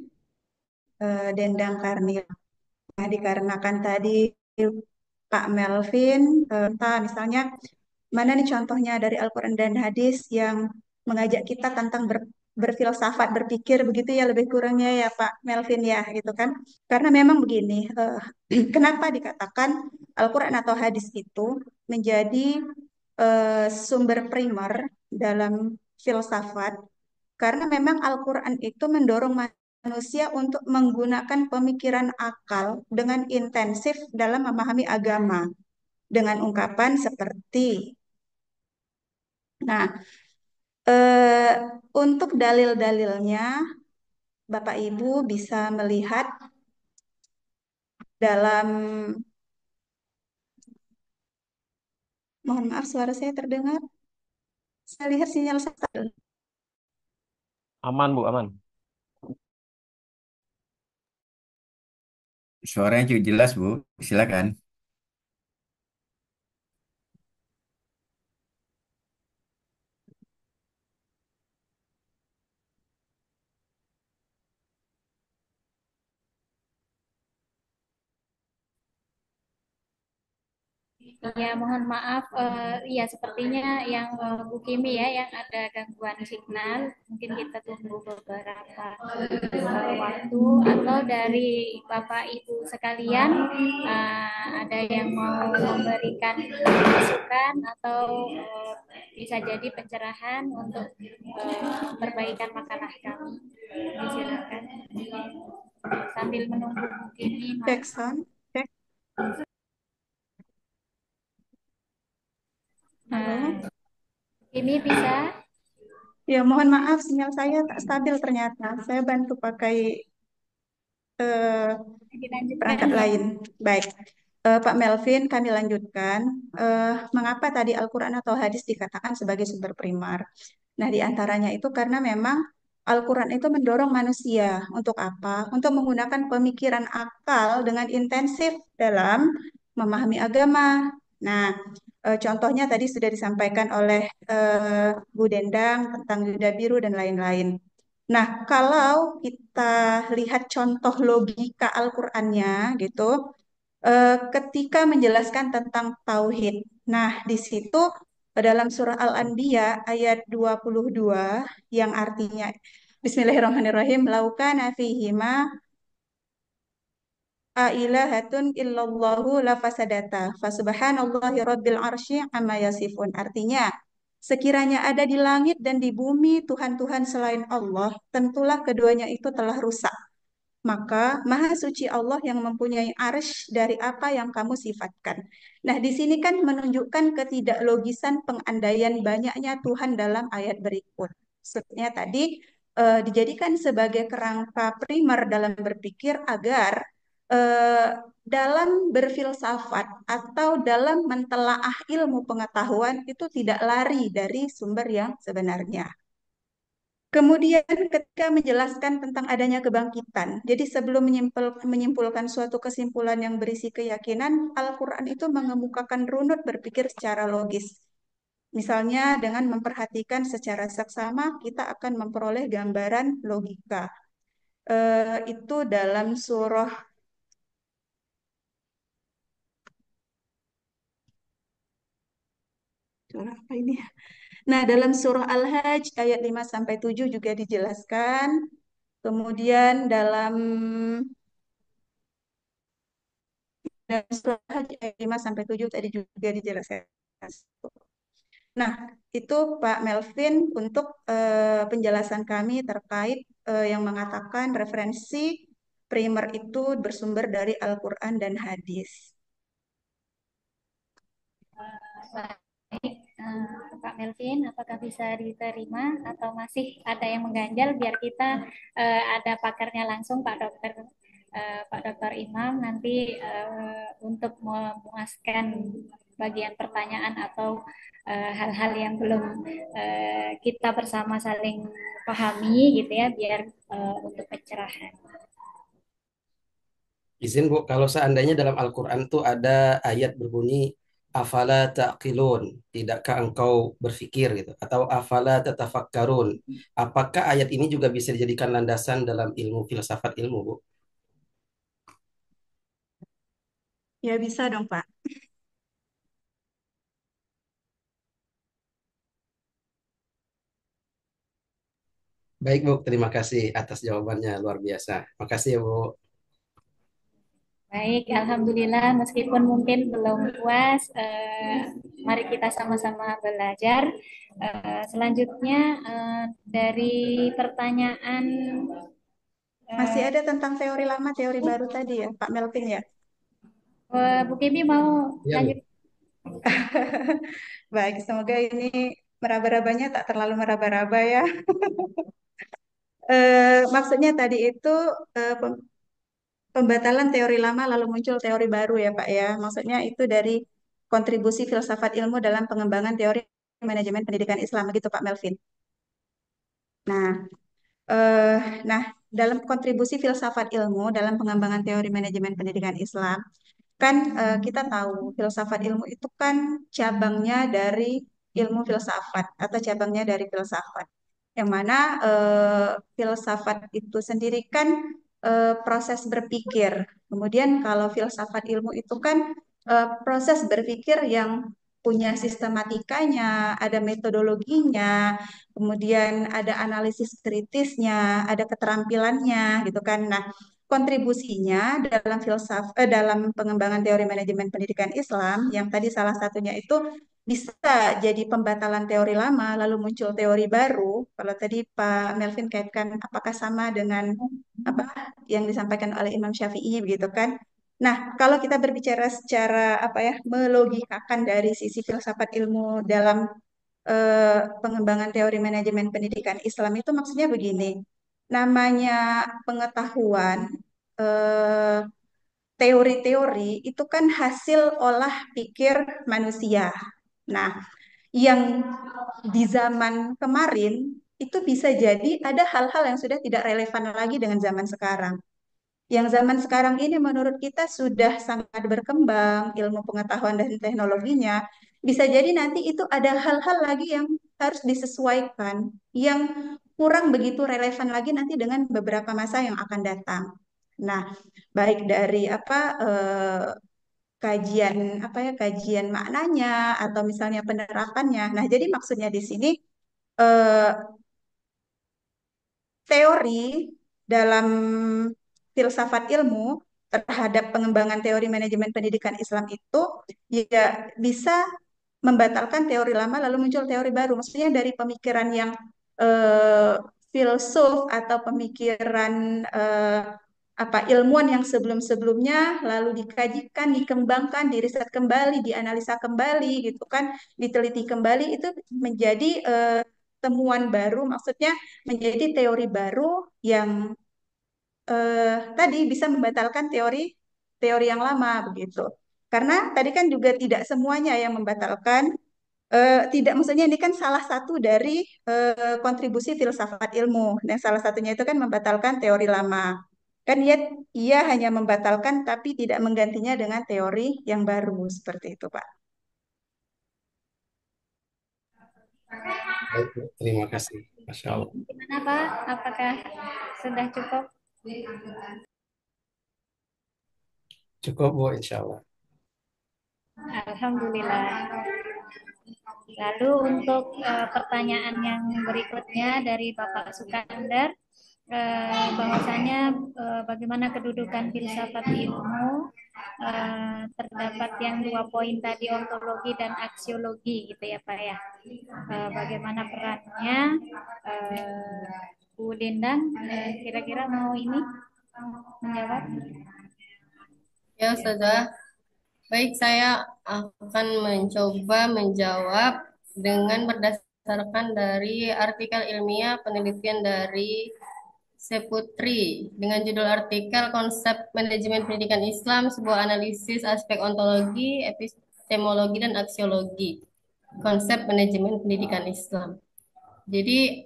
Dendang Karnil. Nah, dikarenakan tadi Pak Melvin, misalnya mana nih contohnya dari Al-Quran dan hadis yang mengajak kita tentang berfilsafat, berpikir begitu ya lebih kurangnya ya Pak Melvin ya gitu kan. Karena memang begini, kenapa dikatakan Al-Quran atau hadis itu menjadi sumber primer dalam filsafat karena memang Al-Quran itu mendorong manusia untuk menggunakan pemikiran akal dengan intensif dalam memahami agama dengan ungkapan seperti, nah, eh, untuk dalil-dalilnya Bapak Ibu bisa melihat dalam, mohon maaf suara saya terdengar, saya lihat sinyal saya.
Aman, Bu, aman.
Suaranya cukup jelas, Bu. Silakan.
Ya, mohon maaf. Ya, sepertinya yang Bu Kimi ya, yang ada gangguan signal. Mungkin kita tunggu beberapa waktu. Atau dari Bapak Ibu sekalian, ada yang mau memberikan masukan atau bisa jadi pencerahan untuk perbaikan makalah kami. Silakan. Sambil menunggu Bu Kimi.
Cek sound, cek. Halo.
Ini bisa?
Ya, mohon maaf sinyal saya tak stabil ternyata. Saya bantu pakai
Dilanjutkan
perangkat
ya.
lain. Baik. Pak Melvin, kami lanjutkan. Mengapa tadi Al-Quran atau hadis dikatakan sebagai sumber primer? Nah, di antaranya itu karena memang Al-Quran itu mendorong manusia untuk apa? Untuk menggunakan pemikiran akal dengan intensif dalam memahami agama. Nah, contohnya tadi sudah disampaikan oleh Bu Dendang tentang Yuda Biru dan lain-lain. Nah, kalau kita lihat contoh logika Al-Qur'annya gitu, ketika menjelaskan tentang tauhid. Nah, di situ dalam surah Al-Anbiya ayat 22 yang artinya Bismillahirrahmanirrahim, laukana fihima ailahatun illallahu lafasadata fasubhanallahi rabbil arsy amma yasifun. Artinya, sekiranya ada di langit dan di bumi Tuhan-Tuhan selain Allah, tentulah keduanya itu telah rusak. Maka Maha Suci Allah yang mempunyai arsy dari apa yang kamu sifatkan. Nah, di sini kan menunjukkan ketidaklogisan pengandaian banyaknya Tuhan dalam ayat berikut. Maksudnya tadi dijadikan sebagai kerangka primer dalam berpikir agar eh, dalam berfilsafat atau dalam mentelaah ilmu pengetahuan itu tidak lari dari sumber yang sebenarnya. Kemudian ketika menjelaskan tentang adanya kebangkitan, jadi sebelum menyimpulkan suatu kesimpulan yang berisi keyakinan, Al-Quran itu mengemukakan runut berpikir secara logis. Misalnya dengan memperhatikan secara seksama, kita akan memperoleh gambaran logika. Itu dalam surah apa ini? Nah, dalam surah Al-Hajj ayat 5 sampai 7 juga dijelaskan. Kemudian dalam surah Al-Hajj ayat 5 sampai 7 tadi juga dijelaskan. Nah, itu Pak Melvin untuk penjelasan kami terkait yang mengatakan referensi primer itu bersumber dari Al-Quran dan hadis.
Baik, Pak Melvin, apakah bisa diterima atau masih ada yang mengganjal biar kita ada pakarnya langsung Pak Dokter Imam nanti untuk memuaskan bagian pertanyaan atau hal-hal yang belum kita bersama saling pahami gitu ya biar untuk pencerahan.
Izin Bu, kalau seandainya dalam Al-Quran tuh ada ayat berbunyi afala taqilun, tidakkah engkau berpikir gitu, atau afala tatafakkarun. Apakah ayat ini juga bisa dijadikan landasan dalam ilmu filsafat ilmu, Bu?
Ya bisa dong Pak.
Baik Bu, terima kasih atas jawabannya luar biasa. Makasih ya Bu.
Baik, Alhamdulillah meskipun mungkin belum puas, mari kita sama-sama belajar. Selanjutnya dari pertanyaan
Masih
eh,
ada tentang teori lama, teori baru tadi ya, Pak Melvin ya.
Bu Kimi mau
Iya Bu.
lanjut.
Baik, semoga ini meraba-rabanya tak terlalu meraba-raba ya. Maksudnya tadi itu pembatalan teori lama lalu muncul teori baru ya Pak ya. Maksudnya itu dari kontribusi filsafat ilmu dalam pengembangan teori manajemen pendidikan Islam gitu Pak Melvin. Nah, eh, nah dalam kontribusi filsafat ilmu dalam pengembangan teori manajemen pendidikan Islam, kan kita tahu filsafat ilmu itu kan cabangnya dari ilmu filsafat atau cabangnya dari filsafat. Yang mana filsafat itu sendiri kan proses berpikir. Kemudian kalau filsafat ilmu itu kan proses berpikir yang punya sistematikanya, ada metodologinya, kemudian ada analisis kritisnya, ada keterampilannya gitu kan. Nah, kontribusinya dalam dalam pengembangan teori manajemen pendidikan Islam yang tadi salah satunya itu bisa jadi pembatalan teori lama lalu muncul teori baru. Kalau tadi Pak Melvin kaitkan apakah sama dengan apa yang disampaikan oleh Imam Syafi'i begitu kan? Nah, kalau kita berbicara secara apa ya melogikakan dari sisi filsafat ilmu dalam pengembangan teori manajemen pendidikan Islam itu maksudnya begini. Namanya pengetahuan eh, teori-teori itu kan hasil olah pikir manusia. Nah, yang di zaman kemarin itu bisa jadi ada hal-hal yang sudah tidak relevan lagi dengan zaman sekarang. Yang zaman sekarang ini menurut kita sudah sangat berkembang ilmu pengetahuan dan teknologinya. Bisa jadi nanti itu ada hal-hal lagi yang harus disesuaikan, yang kurang begitu relevan lagi nanti dengan beberapa masa yang akan datang. Nah, baik dari kajian kajian maknanya atau misalnya penerapannya. Nah, jadi maksudnya di sini eh, teori dalam filsafat ilmu terhadap pengembangan teori manajemen pendidikan Islam itu ya bisa membatalkan teori lama lalu muncul teori baru. Maksudnya dari pemikiran yang eh, filsuf atau pemikiran ilmuwan yang sebelum-sebelumnya lalu dikajikan, dikembangkan, diriset kembali, dianalisa kembali gitu kan, diteliti kembali itu menjadi temuan baru, maksudnya menjadi teori baru yang tadi bisa membatalkan teori teori yang lama begitu. Karena tadi kan juga tidak semuanya yang membatalkan, tidak maksudnya ini kan salah satu dari kontribusi filsafat ilmu. Dan salah satunya itu kan membatalkan teori lama. Kan ia hanya membatalkan tapi tidak menggantinya dengan teori yang baru seperti itu, Pak.
Baik, Bu. Terima kasih. Masya Allah.
Gimana Pak? Apakah sudah cukup?
Cukup, Bu, insya Allah.
Alhamdulillah. Lalu untuk pertanyaan yang berikutnya dari Bapak Sukandar, bahwasanya bagaimana kedudukan filsafat ilmu, terdapat yang 2 poin tadi, ontologi dan aksiologi gitu ya Pak ya. Bagaimana perannya, Bu Dendang kira-kira mau ini menjawab?
Ya, sudah. Baik, saya akan mencoba menjawab dengan berdasarkan dari artikel ilmiah penelitian dari Seputri dengan judul artikel Konsep Manajemen Pendidikan Islam, sebuah analisis aspek ontologi, epistemologi, dan aksiologi. Konsep Manajemen Pendidikan Islam. Jadi,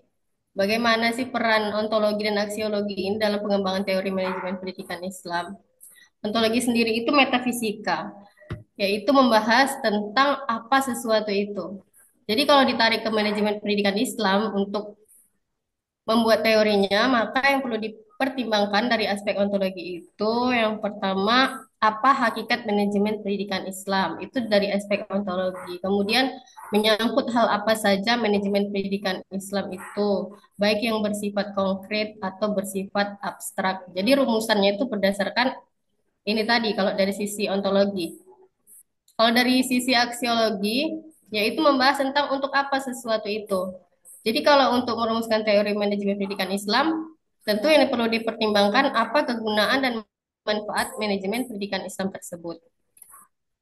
bagaimana sih peran ontologi dan aksiologi ini dalam pengembangan teori manajemen pendidikan Islam? Ontologi sendiri itu metafisika, yaitu membahas tentang apa sesuatu itu. Jadi kalau ditarik ke manajemen pendidikan Islam untuk membuat teorinya, maka yang perlu dipertimbangkan dari aspek ontologi itu yang pertama, apa hakikat manajemen pendidikan Islam? Itu dari aspek ontologi. Kemudian menyangkut hal apa saja manajemen pendidikan Islam itu, baik yang bersifat konkret atau bersifat abstrak. Jadi rumusannya itu berdasarkan ini tadi kalau dari sisi ontologi. Kalau dari sisi aksiologi, yaitu membahas tentang untuk apa sesuatu itu. Jadi kalau untuk merumuskan teori manajemen pendidikan Islam, tentu yang perlu dipertimbangkan apa kegunaan dan manfaat manajemen pendidikan Islam tersebut.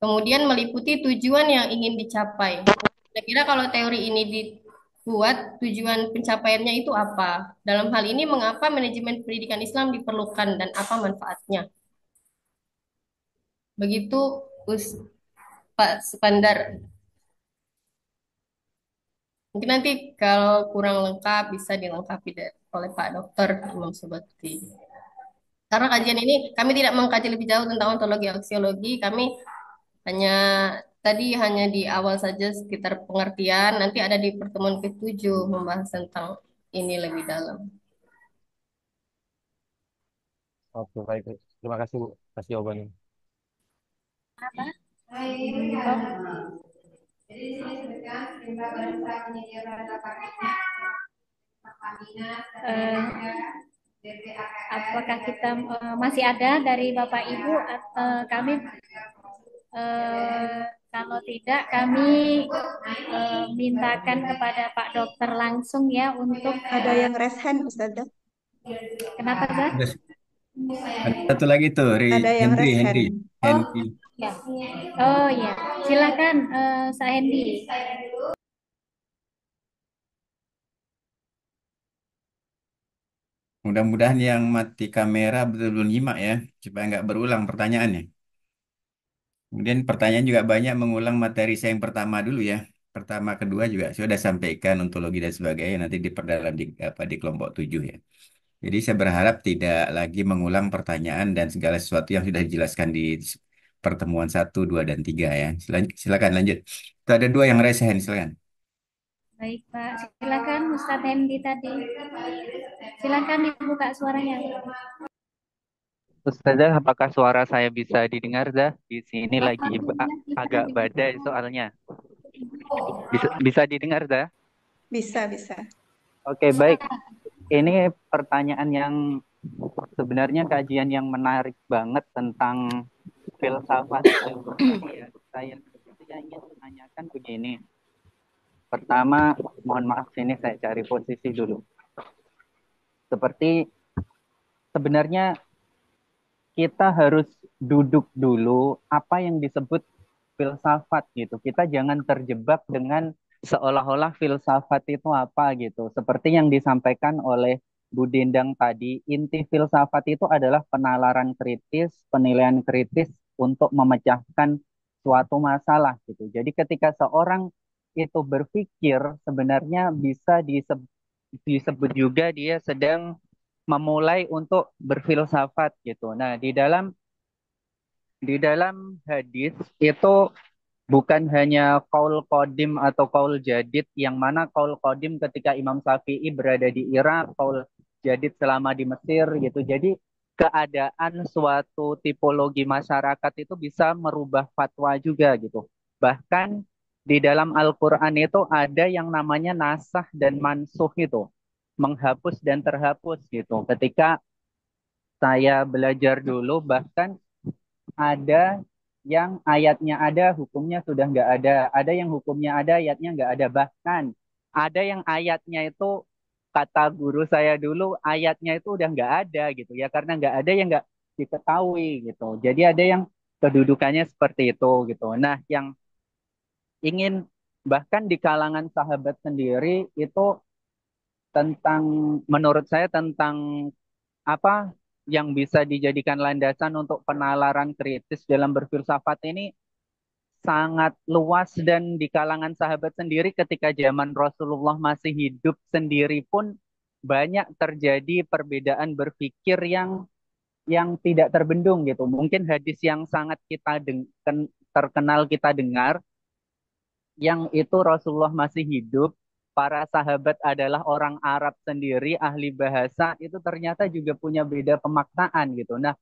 Kemudian meliputi tujuan yang ingin dicapai. Kira-kira kalau teori ini dibuat, tujuan pencapaiannya itu apa? Dalam hal ini, mengapa manajemen pendidikan Islam diperlukan dan apa manfaatnya? Begitu, Pak Sukandar. Mungkin nanti kalau kurang lengkap bisa dilengkapi oleh Pak Dokter Imam Subakti. Karena kajian ini kami tidak mengkaji lebih jauh tentang ontologi aksiologi, kami hanya hanya di awal saja sekitar pengertian, nanti ada di pertemuan ke-7 membahas tentang ini lebih dalam.
Oke, baik. Terima kasih, Bu, atas jawabannya.
Apa? Apakah kita masih ada dari Bapak Ibu? Kami kalau tidak kami mintakan kepada Pak Dokter langsung ya untuk
Ada yang raise hand, Ustazah?
Kenapa, Zah?
Ada satu lagi tuh,
Ada yang
Henry,
raise
Henry,
hand.
Henry.
Ya. Oh ya, silakan Sa Hendy.
Mudah-mudahan yang mati kamera betul-betul nyimak ya, supaya nggak berulang pertanyaannya. Kemudian pertanyaan juga banyak mengulang materi saya yang pertama dulu ya. Pertama, kedua juga saya sudah sampaikan ontologi dan sebagainya nanti diperdalam di apa di kelompok 7 ya. Jadi saya berharap tidak lagi mengulang pertanyaan dan segala sesuatu yang sudah dijelaskan di pertemuan 1, 2, dan 3 ya. Silakan lanjut. Itu ada 2 yang raise hand, silakan.
Baik, Pak. Silakan Ustadz Hendy tadi. Silakan dibuka suaranya.
Ustazah, apakah suara saya bisa didengar, Zah? Di sini lagi
Alhamdulillah bisa
agak badai
dibuka.
soalnya. Bisa didengar, Zah?
Bisa.
Oke, baik. Ini pertanyaan yang sebenarnya kajian yang menarik banget tentang filsafat. Ya, saya ingin menanyakan begini. Pertama, mohon maaf sini saya cari posisi dulu. Seperti sebenarnya kita harus duduk dulu apa yang disebut filsafat gitu. Kita jangan terjebak dengan seolah-olah filsafat itu apa gitu. Seperti yang disampaikan oleh Bu Dendang tadi, inti filsafat itu adalah penalaran kritis, penilaian kritis untuk memecahkan suatu masalah gitu. Jadi ketika seorang itu berpikir sebenarnya bisa disebut juga dia sedang memulai untuk berfilsafat gitu. Nah, di dalam hadis itu bukan hanya kaul kodim atau kaul jadid, yang mana kaul kodim ketika Imam Syafi'i berada di Irak, kaul jadid selama di Mesir gitu. Jadi keadaan suatu tipologi masyarakat itu bisa merubah fatwa juga gitu. Bahkan di dalam Al-Quran itu ada yang namanya nasah dan mansuh itu. Menghapus dan terhapus gitu. Ketika saya belajar dulu bahkan ada yang ayatnya ada, hukumnya sudah nggak ada. Ada yang hukumnya ada, ayatnya nggak ada. Bahkan ada yang ayatnya itu, kata guru saya dulu, ayatnya itu udah nggak ada gitu ya. Karena nggak ada yang nggak diketahui gitu. Jadi ada yang kedudukannya seperti itu gitu. Nah, yang ingin bahkan di kalangan sahabat sendiri itu tentang, menurut saya tentang apa yang bisa dijadikan landasan untuk penalaran kritis dalam berfilsafat ini sangat luas, dan di kalangan sahabat sendiri ketika zaman Rasulullah masih hidup sendiri pun banyak terjadi perbedaan berpikir yang tidak terbendung gitu. Mungkin hadis yang sangat terkenal kita dengar yang itu Rasulullah masih hidup, para sahabat adalah orang Arab sendiri, ahli bahasa, itu ternyata juga punya beda pemaknaan gitu. Nah,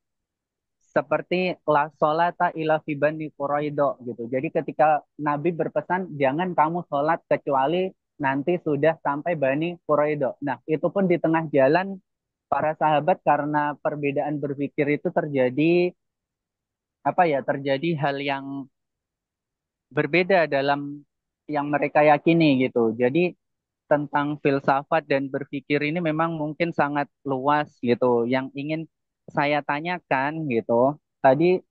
seperti la sholata ila fi bani Quraido gitu. Jadi ketika Nabi berpesan jangan kamu sholat kecuali nanti sudah sampai Bani Quraido. Nah, itu pun di tengah jalan para sahabat karena perbedaan berpikir itu terjadi apa ya? Terjadi hal yang berbeda dalam yang mereka yakini gitu. Jadi tentang filsafat dan berpikir ini memang mungkin sangat luas gitu. Yang ingin saya tanyakan gitu, tadi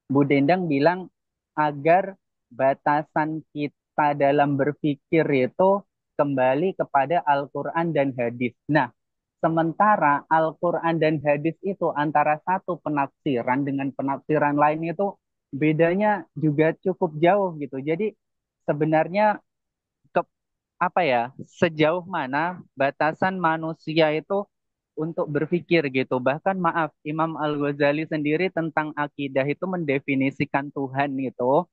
Bu Dendang bilang agar batasan kita dalam berpikir itu kembali kepada Al-Quran dan hadis. Nah, sementara Al-Quran dan hadis itu antara satu penafsiran dengan penafsiran lain itu bedanya juga cukup jauh gitu. Jadi sebenarnya ke, apa ya, sejauh mana batasan manusia itu untuk berpikir gitu. Bahkan maaf, Imam Al-Ghazali sendiri tentang akidah itu mendefinisikan Tuhan itu,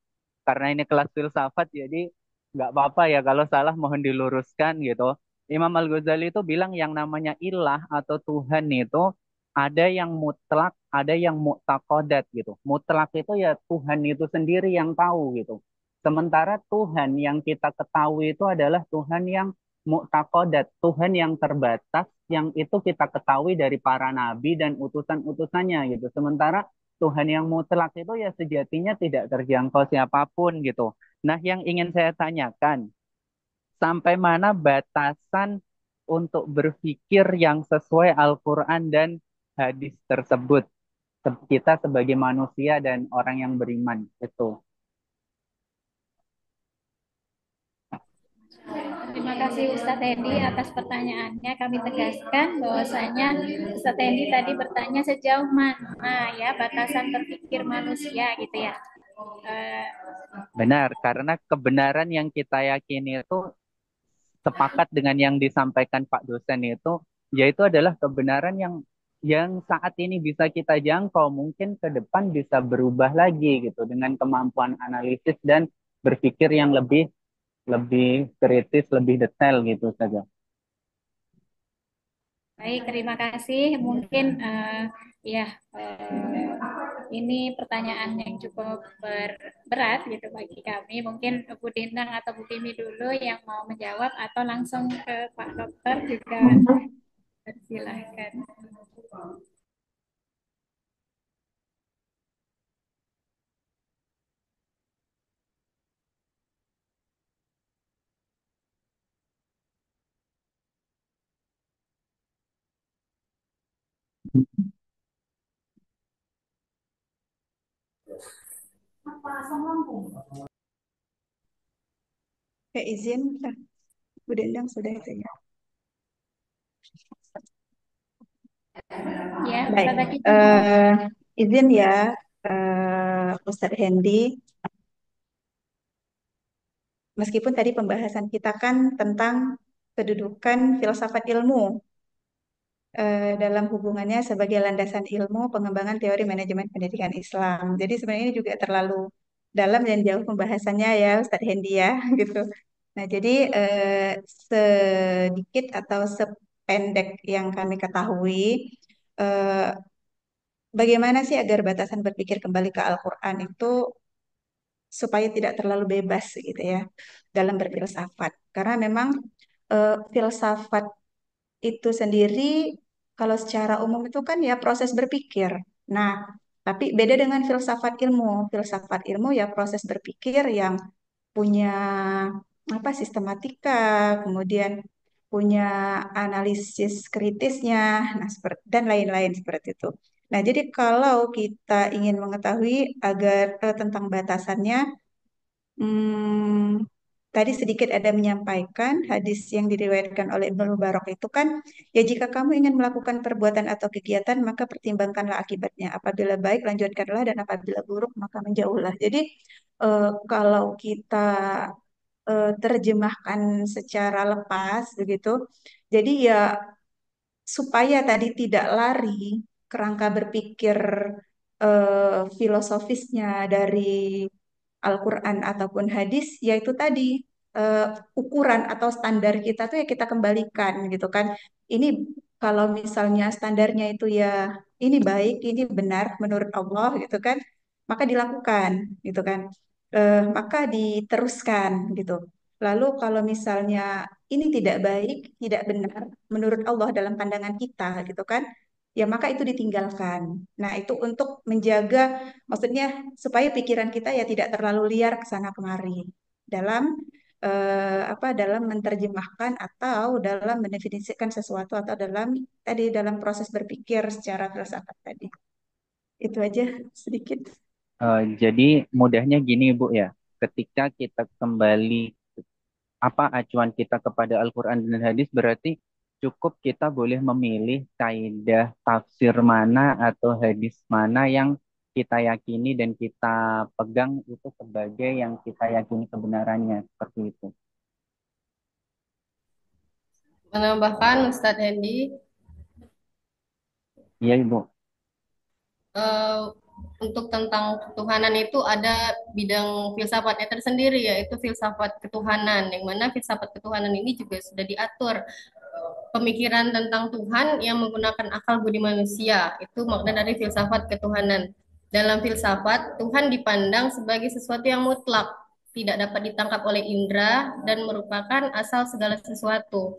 karena ini kelas filsafat jadi nggak apa-apa ya kalau salah mohon diluruskan gitu. Imam Al-Ghazali itu bilang yang namanya ilah atau Tuhan itu ada yang mutlak, ada yang mu'taqadat gitu. Mutlak itu ya Tuhan itu sendiri yang tahu gitu. Sementara Tuhan yang kita ketahui itu adalah Tuhan yang mu'taqadat, Tuhan yang terbatas, yang itu kita ketahui dari para nabi dan utusan-utusannya gitu. Sementara Tuhan yang mutlak itu ya sejatinya tidak terjangkau siapapun gitu. Nah, yang ingin saya tanyakan, sampai mana batasan untuk berpikir yang sesuai Al-Quran dan hadis tersebut? Kita sebagai manusia dan orang yang beriman itu.
Terima kasih Ustadz Hendi atas pertanyaannya. Kami tegaskan bahwasanya Ustadz Hendi tadi bertanya sejauh mana ya batasan berpikir manusia gitu ya. Eh,
Benar, karena kebenaran yang kita yakini itu sepakat dengan yang disampaikan Pak dosen itu, yaitu adalah kebenaran yang saat ini bisa kita jangkau, mungkin ke depan bisa berubah lagi gitu dengan kemampuan analisis dan berpikir yang lebih lebih kritis, lebih detail gitu saja.
Baik, terima kasih. Mungkin ya ini pertanyaan yang cukup berat gitu bagi kami. Mungkin Bu Dindang atau Bu Timi dulu yang mau menjawab atau langsung ke Pak Dokter juga silahkan.
Izin, Bu Dendang sudah itu ya.
Ya,
Baik,
Ustazah Kiki.
izin ya, Ustadz Hendi. Meskipun tadi pembahasan kita kan tentang kedudukan filsafat ilmu dalam hubungannya sebagai landasan ilmu pengembangan teori manajemen pendidikan Islam. Jadi sebenarnya ini juga terlalu dalam dan jauh pembahasannya ya Ustadz Hendi ya gitu. Nah jadi sedikit atau sependek yang kami ketahui, eh, bagaimana sih agar batasan berpikir kembali ke Al-Quran itu supaya tidak terlalu bebas gitu ya dalam berfilsafat. Karena memang filsafat itu sendiri kalau secara umum itu kan ya proses berpikir. Nah, tapi beda dengan filsafat ilmu. Filsafat ilmu ya proses berpikir yang punya apa sistematika, kemudian punya analisis kritisnya, nah seperti dan lain-lain seperti itu. Nah, jadi kalau kita ingin mengetahui agar tentang batasannya, tadi sedikit ada menyampaikan hadis yang diriwayatkan oleh Ibnu Mubarak itu kan, ya jika kamu ingin melakukan perbuatan atau kegiatan, maka pertimbangkanlah akibatnya. Apabila baik, lanjutkanlah, dan apabila buruk, maka menjauhlah. Jadi, kalau kita terjemahkan secara lepas, begitu, jadi ya supaya tadi tidak lari kerangka berpikir filosofisnya dari Al-Quran ataupun hadis, yaitu tadi eh, ukuran atau standar kita tuh ya kita kembalikan gitu kan. Ini kalau misalnya standarnya itu ya ini baik, ini benar menurut Allah gitu kan, maka dilakukan gitu kan. Maka diteruskan gitu. Lalu kalau misalnya ini tidak baik, tidak benar menurut Allah dalam pandangan kita gitu kan, ya maka itu ditinggalkan. Nah, itu untuk menjaga, maksudnya supaya pikiran kita ya tidak terlalu liar ke sana kemari dalam dalam menerjemahkan atau dalam mendefinisikan sesuatu atau dalam proses berpikir secara filsafat tadi. Itu aja sedikit.
Jadi mudahnya gini Bu ya, ketika kita kembali acuan kita kepada Al-Quran dan hadis berarti cukup kita boleh memilih kaidah tafsir mana atau hadis mana yang kita yakini dan kita pegang itu sebagai yang kita yakini kebenarannya seperti itu.
Menambahkan Ustadz Hendi,
Iya Ibu.
eh, untuk tentang ketuhanan itu ada bidang filsafatnya tersendiri, yaitu filsafat ketuhanan, yang mana filsafat ketuhanan ini juga sudah diatur pemikiran tentang Tuhan yang menggunakan akal budi manusia. Itu makna dari filsafat ketuhanan. Dalam filsafat, Tuhan dipandang sebagai sesuatu yang mutlak, tidak dapat ditangkap oleh indera, dan merupakan asal segala sesuatu.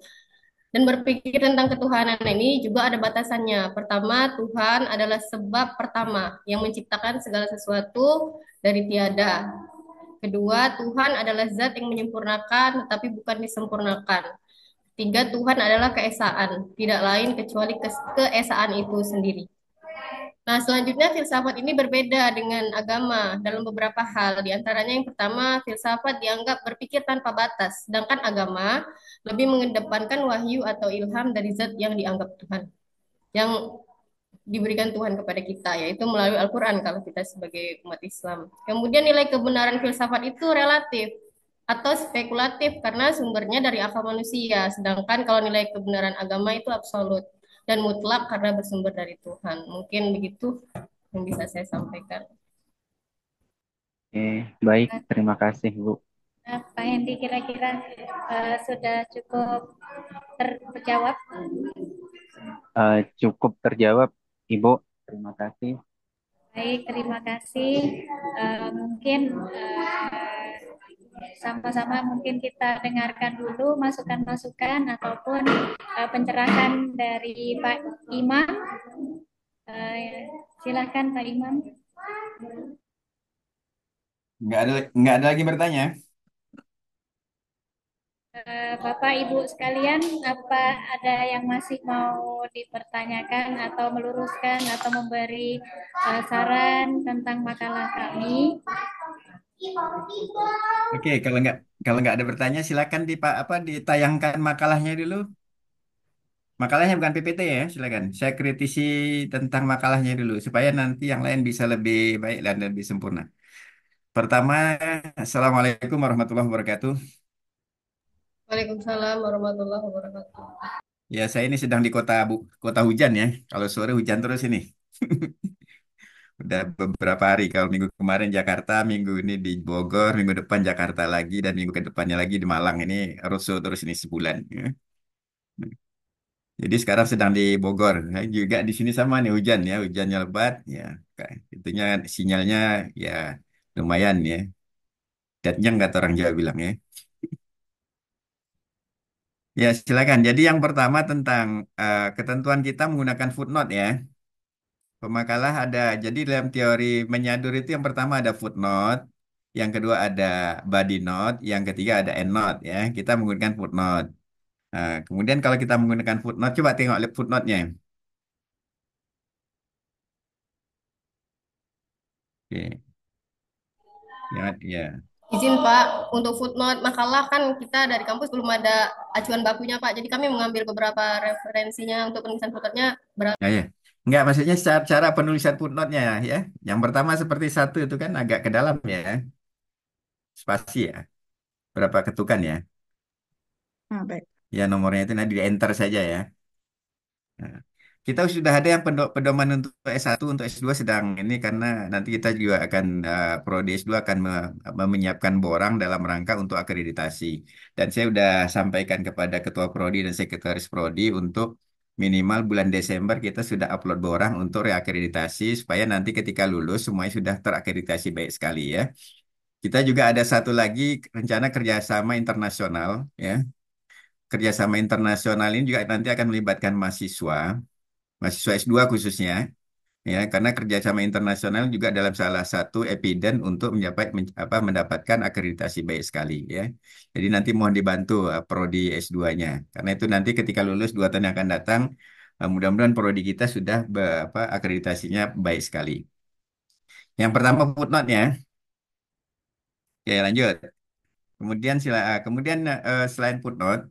Dan berpikir tentang ketuhanan ini juga ada batasannya. Pertama, Tuhan adalah sebab pertama yang menciptakan segala sesuatu dari tiada. Kedua, Tuhan adalah zat yang menyempurnakan tetapi bukan disempurnakan. Tiga, Tuhan adalah keesaan, tidak lain kecuali keesaan itu sendiri. Nah, selanjutnya filsafat ini berbeda dengan agama dalam beberapa hal. Di antaranya yang pertama, filsafat dianggap berpikir tanpa batas, sedangkan agama lebih mengedepankan wahyu atau ilham dari zat yang dianggap Tuhan, yang diberikan Tuhan kepada kita, yaitu melalui Al-Quran kalau kita sebagai umat Islam. Kemudian nilai kebenaran filsafat itu relatif atau spekulatif karena sumbernya dari akal manusia, sedangkan kalau nilai kebenaran agama itu absolut dan mutlak karena bersumber dari Tuhan. Mungkin begitu yang bisa saya sampaikan.
Oke, baik. Terima kasih, Bu.
Pak Hendi kira-kira sudah cukup terjawab?
Cukup terjawab, Ibu. Terima kasih.
Baik, terima kasih. Mungkin sama-sama mungkin kita dengarkan dulu masukan-masukan ataupun pencerahan dari Pak Imam. Silakan Pak Imam.
Nggak ada lagi bertanya.
Bapak Ibu sekalian, apa ada yang masih mau dipertanyakan atau meluruskan atau memberi saran tentang makalah kami?
Oke, kalau nggak ada bertanya, silakan ditayangkan makalahnya dulu. Makalahnya bukan PPT ya, silakan. Saya kritisi tentang makalahnya dulu supaya nanti yang lain bisa lebih baik dan lebih sempurna. Pertama, Assalamualaikum warahmatullahi wabarakatuh.
Waalaikumsalam warahmatullahi wabarakatuh.
Ya, saya ini sedang di kota hujan ya. Kalau sore hujan terus ini. Udah beberapa hari. Kalau minggu kemarin Jakarta, minggu ini di Bogor, minggu depan Jakarta lagi, dan minggu ke depannya lagi di Malang. Ini rusuh terus ini sebulan. Ya. Jadi sekarang sedang di Bogor. Nah, juga di sini sama nih hujan ya, hujannya lebat. Ya, itunya sinyalnya ya lumayan ya. Datnya kata orang Jawa bilang ya. Ya, silakan. Jadi yang pertama tentang ketentuan kita menggunakan footnote ya. Pemakalah ada, jadi dalam teori menyadur itu yang pertama ada footnote, yang kedua ada body note, yang ketiga ada endnote ya. Kita menggunakan footnote. Nah, kemudian kalau kita menggunakan footnote, coba tengok footnote-nya. Oke, ya, ya.
Izin Pak, untuk footnote makalah kan kita dari kampus belum ada acuan bakunya Pak. Jadi kami mengambil beberapa referensinya untuk penulisan footnote-nya.
Ya, ya. Enggak, maksudnya secara cara penulisan footnote-nya ya. Yang pertama seperti satu itu kan agak ke dalam ya, spasi ya, berapa ketukan ya.
Baik.
Ya nomornya itu nanti di enter saja ya. Nah, kita sudah ada yang pedoman untuk S1, untuk S2 sedang ini karena nanti kita juga akan Prodi S2 akan menyiapkan borang dalam rangka untuk akreditasi. Dan saya sudah sampaikan kepada Ketua Prodi dan Sekretaris Prodi untuk minimal bulan Desember kita sudah upload borang untuk reakreditasi supaya nanti ketika lulus semuanya sudah terakreditasi baik sekali ya. Kita juga ada satu lagi rencana kerjasama internasional ya. Kerjasama internasional ini juga nanti akan melibatkan mahasiswa S2 khususnya, ya, karena kerjasama internasional juga dalam salah satu eviden untuk mendapatkan akreditasi baik sekali, ya. Jadi nanti mohon dibantu prodi S2-nya, karena itu nanti ketika lulus 2 tahun yang akan datang, mudah-mudahan prodi kita sudah akreditasinya baik sekali. Yang pertama footnote-nya, ya lanjut. Kemudian selain footnote,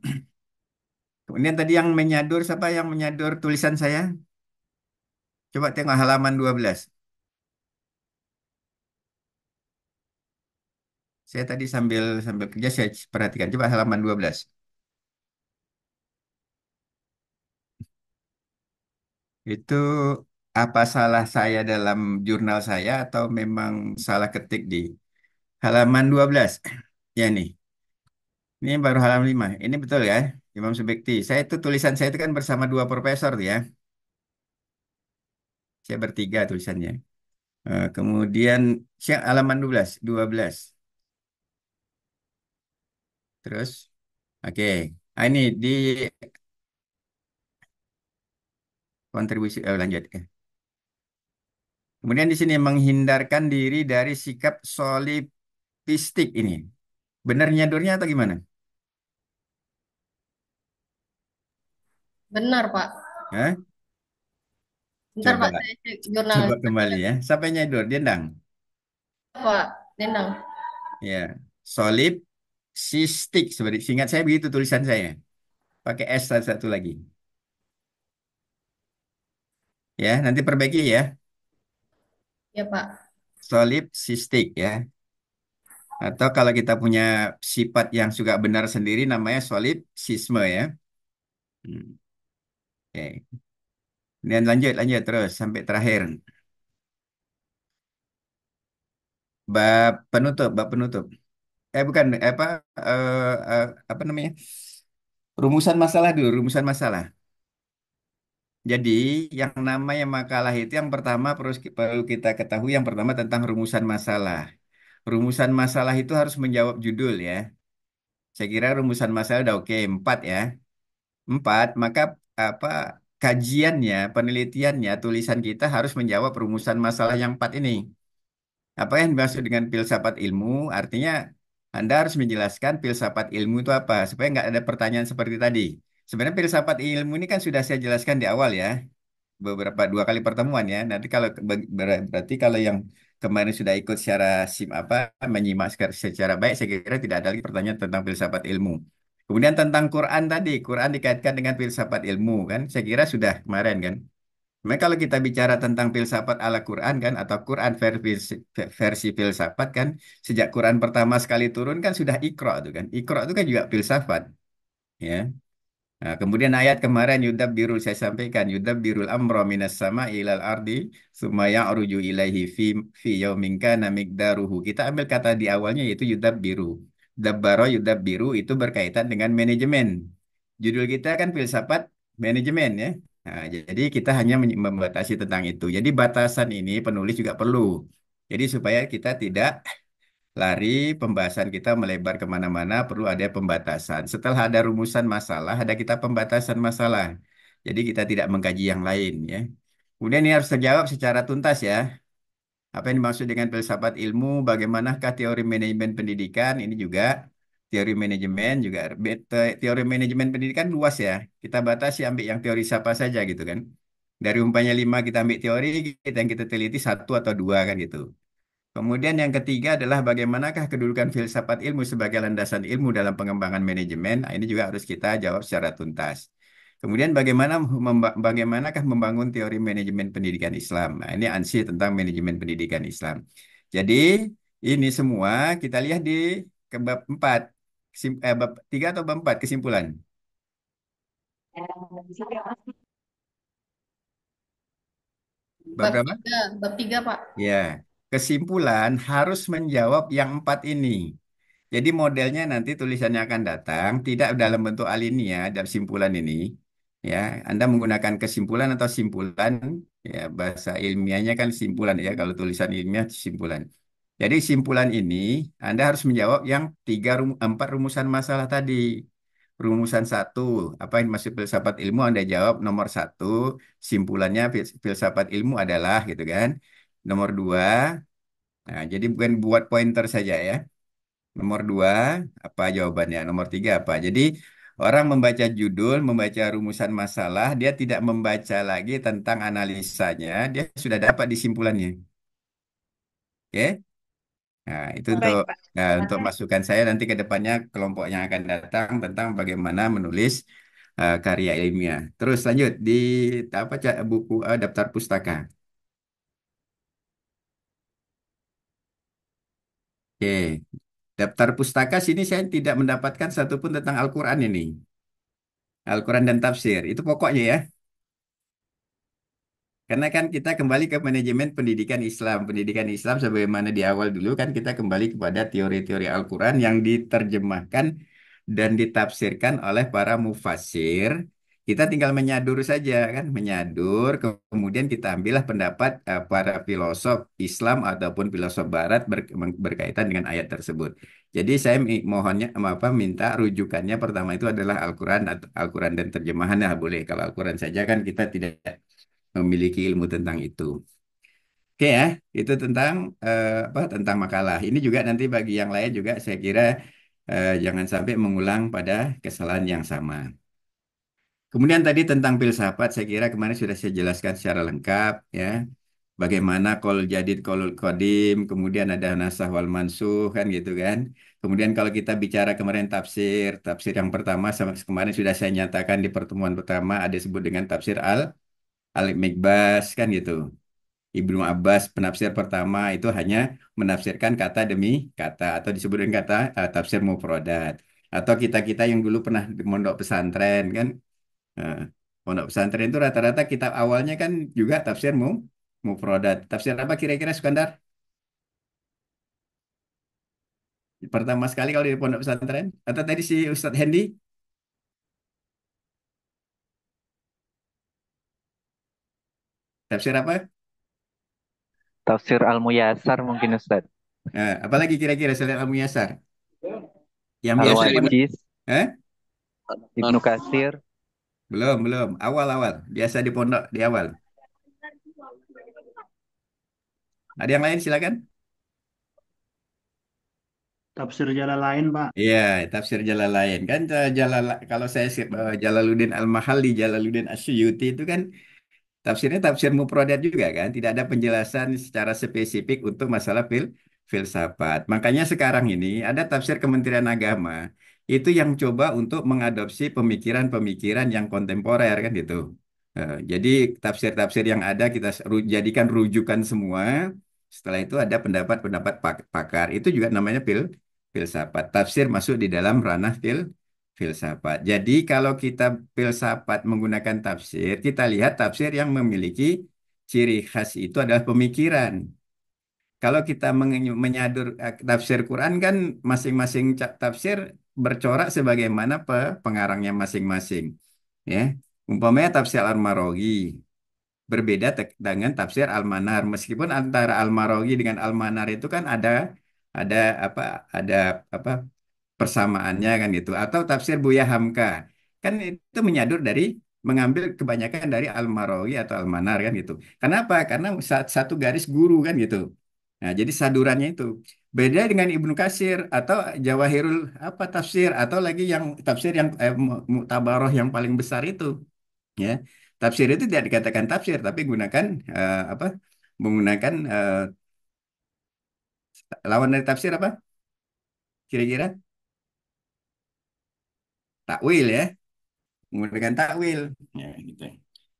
kemudian tadi yang menyadur siapa yang menyadur tulisan saya? Coba tengok halaman 12. Saya tadi sambil sambil kerja saya perhatikan. Coba halaman 12. Itu apa salah saya dalam jurnal saya atau memang salah ketik di halaman 12? Ya nih. Ini baru halaman 5. Ini betul ya, Imam Subekti. Tulisan saya itu kan bersama 2 profesor tuh ya. Saya bertiga tulisannya. Kemudian saya halaman 12, 12. Terus oke. Ini di kontribusi lanjut. Kemudian di sini menghindarkan diri dari sikap solipsistik ini. Benar nyadurnya atau gimana?
Benar Pak,
Hah?
Bentar
Coba,
Pak, saya cek jurnal.
coba kembali ya. Sampai nyadur, Dendang.
Pak, Denang.
Ya, solid, sistik. Seperti singkat saya begitu tulisan saya. Pakai S satu lagi. Ya, nanti perbaiki ya.
Ya Pak.
Solid, sistik ya. Atau kalau kita punya sifat yang juga benar sendiri namanya solid sisme ya. Hmm, Oke. Dan lanjut, lanjut terus sampai terakhir. Bab penutup. Bukan, apa namanya? Rumusan masalah dulu, rumusan masalah. Jadi, yang namanya makalah itu yang pertama perlu kita ketahui yang pertama tentang rumusan masalah. Rumusan masalah itu harus menjawab judul ya. Saya kira rumusan masalah udah oke, empat ya. Empat, maka apa kajiannya, penelitiannya, tulisan kita harus menjawab rumusan masalah yang empat ini. Apa yang dimaksud dengan filsafat ilmu? Artinya Anda harus menjelaskan filsafat ilmu itu apa, supaya nggak ada pertanyaan seperti tadi. Sebenarnya filsafat ilmu ini kan sudah saya jelaskan di awal ya, beberapa dua kali pertemuan ya. Nanti kalau berarti kalau yang kemarin sudah ikut secara menyimak secara baik, saya kira tidak ada lagi pertanyaan tentang filsafat ilmu. Kemudian tentang Quran tadi, Quran dikaitkan dengan filsafat ilmu kan, saya kira sudah kemarin kan. Memang kalau kita bicara tentang filsafat ala Quran kan, atau Quran versi filsafat kan, sejak Quran pertama sekali turun kan sudah Iqra itu kan. Iqra itu kan juga filsafat, ya. Nah, kemudian ayat kemarin yudabbirul saya sampaikan yudabbirul amra minas sama ilal ardi summa ya'ruju ilaihi fi yaumin kana miqdaruhu. Kita ambil kata di awalnya yaitu yudabbiru. Dabbaro yudabbiru itu berkaitan dengan manajemen. Judul kita kan filsafat manajemen ya. Nah, jadi kita hanya membatasi tentang itu. Jadi batasan ini penulis juga perlu. Jadi supaya kita tidak lari pembahasan kita melebar kemana-mana, perlu ada pembatasan. Setelah ada rumusan masalah, ada kita pembatasan masalah. Jadi kita tidak mengkaji yang lain ya. Kemudian ini harus terjawab secara tuntas ya. Apa yang dimaksud dengan filsafat ilmu? Bagaimanakah teori manajemen pendidikan? Ini juga teori manajemen juga teori manajemen pendidikan luas ya. Kita batasi ambil yang teori siapa saja gitu kan. Dari umpamanya lima kita ambil teori, kita yang kita teliti satu atau dua kan gitu. Kemudian yang ketiga adalah bagaimanakah kedudukan filsafat ilmu sebagai landasan ilmu dalam pengembangan manajemen. Nah, ini juga harus kita jawab secara tuntas. Kemudian bagaimanakah membangun teori manajemen pendidikan Islam. Nah, ini ANSI tentang manajemen pendidikan Islam. Jadi ini semua kita lihat di bab 4, bab 3 atau bab 4 kesimpulan. Bab
Bab
berapa?
3, bab 3 Pak.
Ya, kesimpulan harus menjawab yang empat ini. Jadi modelnya nanti tulisannya akan datang tidak dalam bentuk alinea dan simpulan ini. Ya, Anda menggunakan kesimpulan atau simpulan. Ya, bahasa ilmiahnya kan simpulan ya. Kalau tulisan ilmiah simpulan. Jadi simpulan ini Anda harus menjawab yang empat rumusan masalah tadi. Rumusan satu, apa yang masuk filsafat ilmu Anda jawab nomor satu, simpulannya filsafat ilmu adalah gitu kan. Nomor dua, nah jadi bukan buat pointer saja ya. Nomor dua, apa jawabannya? Nomor tiga apa? Jadi orang membaca judul, membaca rumusan masalah, dia tidak membaca lagi tentang analisanya, dia sudah dapat di simpulannya. Oke? Nah, itu untuk
Baik, Pak.
untuk masukan saya nanti ke depannya kelompok yang akan datang tentang bagaimana menulis karya ilmiah. Terus lanjut di buku daftar pustaka. Oke. Daftar pustaka sini saya tidak mendapatkan satupun tentang Al-Quran ini. Al-Quran dan tafsir. Itu pokoknya ya. Karena kan kita kembali ke manajemen pendidikan Islam. Pendidikan Islam sebagaimana di awal dulu kan kita kembali kepada teori-teori Al-Quran yang diterjemahkan dan ditafsirkan oleh para mufassir. Kita tinggal menyadur saja kan, menyadur. Kemudian kita ambillah pendapat para filosof Islam ataupun filosof Barat berkaitan dengan ayat tersebut. Jadi saya mohonnya minta rujukannya pertama itu adalah Al-Quran atau Al-Quran dan terjemahannya boleh. Kalau Al-Quran saja kan kita tidak memiliki ilmu tentang itu. Oke ya, itu tentang tentang makalah. Ini juga nanti bagi yang lain juga saya kira jangan sampai mengulang pada kesalahan yang sama. Kemudian tadi tentang filsafat, saya kira kemarin sudah saya jelaskan secara lengkap ya. Bagaimana qaul jadid, qaulul qadim, kemudian ada nasah wal mansukh kan gitu kan. Kemudian kalau kita bicara kemarin tafsir, tafsir yang pertama sama kemarin sudah saya nyatakan di pertemuan pertama ada disebut dengan tafsir al-Mikbas kan gitu. Ibnu Abbas penafsir pertama itu hanya menafsirkan kata demi kata atau disebut dengan kata tafsir mufradat. Atau kita-kita yang dulu pernah di mondok pesantren kan. Nah, pondok pesantren itu rata-rata kitab awalnya kan juga tafsir mufradat. Tafsir apa kira-kira Sukandar? Pertama sekali kalau di pondok pesantren? Atau tadi si Ustadz Hendy? Tafsir apa?
Tafsir Al-Muyassar mungkin Ustaz.
Nah, apalagi kira-kira selain Al-Muyassar? Yang biasa di pondok?
Al-Wajiz,
Eh?
Ibnu Katsir.
Belum, belum. Awal-awal. Biasa di pondok di awal. Ada yang lain silakan.
Tafsir jalan lain, Pak.
Iya, tafsir Jalalain kan kalau saya Jalaluddin Al-Mahalli, Jalaluddin Asyuyuti itu kan tafsirnya tafsir mufradat juga kan, tidak ada penjelasan secara spesifik untuk masalah filsafat. Makanya sekarang ini ada tafsir Kementerian Agama itu yang coba untuk mengadopsi pemikiran-pemikiran yang kontemporer kan gitu. Jadi tafsir-tafsir yang ada kita jadikan rujukan semua. Setelah itu ada pendapat-pendapat pakar. Itu juga namanya filsafat. Tafsir masuk di dalam ranah filsafat. Jadi kalau kita filsafat menggunakan tafsir, kita lihat tafsir yang memiliki ciri khas itu adalah pemikiran. Kalau kita menyadur tafsir Quran kan masing-masing tafsir bercorak sebagaimana pengarangnya masing-masing. Ya, umpamanya tafsir Al-Maraghi berbeda dengan tafsir Al-Manar. Meskipun antara Al-Maraghi dengan Al-Manar itu kan ada apa ada apa persamaannya kan gitu atau tafsir Buya Hamka kan itu mengambil kebanyakan dari Al-Marawi atau Al-Manar kan gitu. Kenapa? Karena satu garis guru kan gitu. Nah, jadi sadurannya itu beda dengan Ibnu Katsir atau Jawahirul apa tafsir atau lagi yang tafsir yang Mu'tabaroh yang paling besar itu ya. Tafsir itu tidak dikatakan tafsir tapi gunakan apa? Menggunakan lawan dari tafsir apa? Kira-kira takwil ya. Menggunakan takwil. Ya, gitu.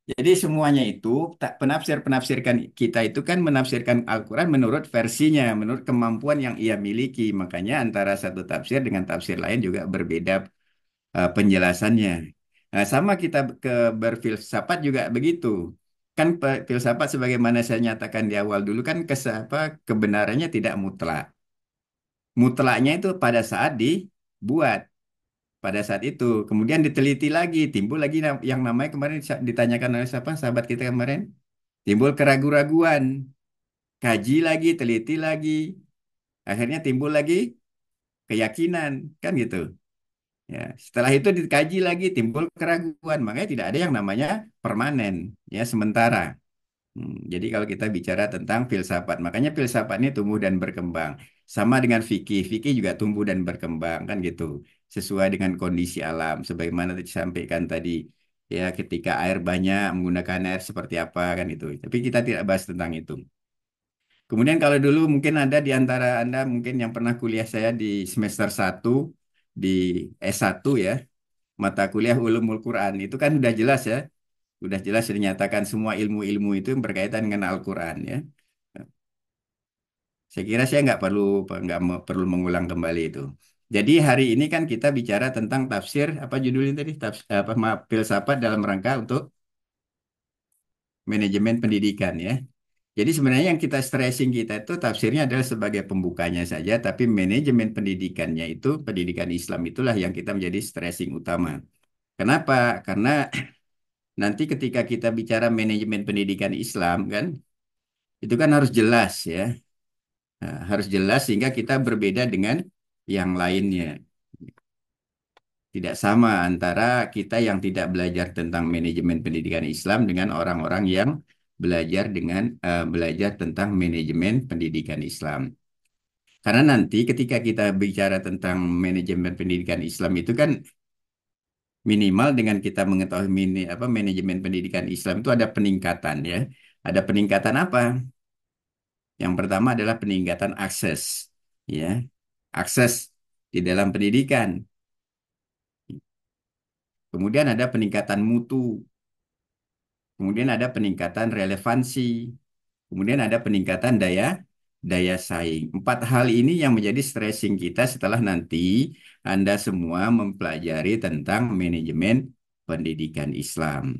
Jadi semuanya itu penafsir-penafsirkan kita itu kan menafsirkan Al-Quran menurut versinya, menurut kemampuan yang ia miliki. Makanya antara satu tafsir dengan tafsir lain juga berbeda penjelasannya. Nah, sama kita berfilsafat juga begitu. Kan filsafat sebagaimana saya nyatakan di awal dulu kan kebenarannya tidak mutlak. Mutlaknya itu pada saat dibuat. Pada saat itu. Kemudian diteliti lagi, timbul lagi yang namanya kemarin ditanyakan oleh siapa sahabat kita kemarin, timbul keraguan-raguan, kaji lagi, teliti lagi, akhirnya timbul lagi keyakinan, kan gitu. Ya, setelah itu dikaji lagi, timbul keraguan, makanya tidak ada yang namanya permanen, ya sementara. Jadi kalau kita bicara tentang filsafat, makanya filsafat ini tumbuh dan berkembang. Sama dengan fikih, fikih juga tumbuh dan berkembang kan gitu. Sesuai dengan kondisi alam, sebagaimana disampaikan tadi. Ya, ketika air banyak, menggunakan air seperti apa kan itu. Tapi kita tidak bahas tentang itu. Kemudian kalau dulu mungkin ada di antara Anda mungkin yang pernah kuliah saya di semester 1 di S1 ya, mata kuliah Ulumul Quran. Itu kan sudah jelas ya, sudah jelas dinyatakan semua ilmu-ilmu itu yang berkaitan dengan Al-Quran ya. Saya kira saya nggak perlu mengulang kembali itu. Jadi hari ini kan kita bicara tentang tafsir apa judulnya tadi apa maaf, filsafat dalam rangka untuk manajemen pendidikan ya. Jadi sebenarnya yang kita stressing kita itu tafsirnya adalah sebagai pembukanya saja, tapi manajemen pendidikannya itu pendidikan Islam itulah yang kita menjadi stressing utama. Kenapa? Karena nanti ketika kita bicara manajemen pendidikan Islam kan itu kan harus jelas ya. Nah, harus jelas sehingga kita berbeda dengan yang lainnya. Tidak sama antara kita yang tidak belajar tentang manajemen pendidikan Islam dengan orang-orang yang belajar tentang manajemen pendidikan Islam. Karena nanti ketika kita bicara tentang manajemen pendidikan Islam itu kan Minimal dengan kita mengetahui manajemen pendidikan Islam itu ada peningkatan ya. Ada peningkatan apa? Yang pertama adalah peningkatan akses, ya, akses di dalam pendidikan. Kemudian ada peningkatan mutu, kemudian ada peningkatan relevansi, kemudian ada peningkatan daya daya saing. Empat hal ini yang menjadi stressing kita setelah nanti Anda semua mempelajari tentang manajemen pendidikan Islam.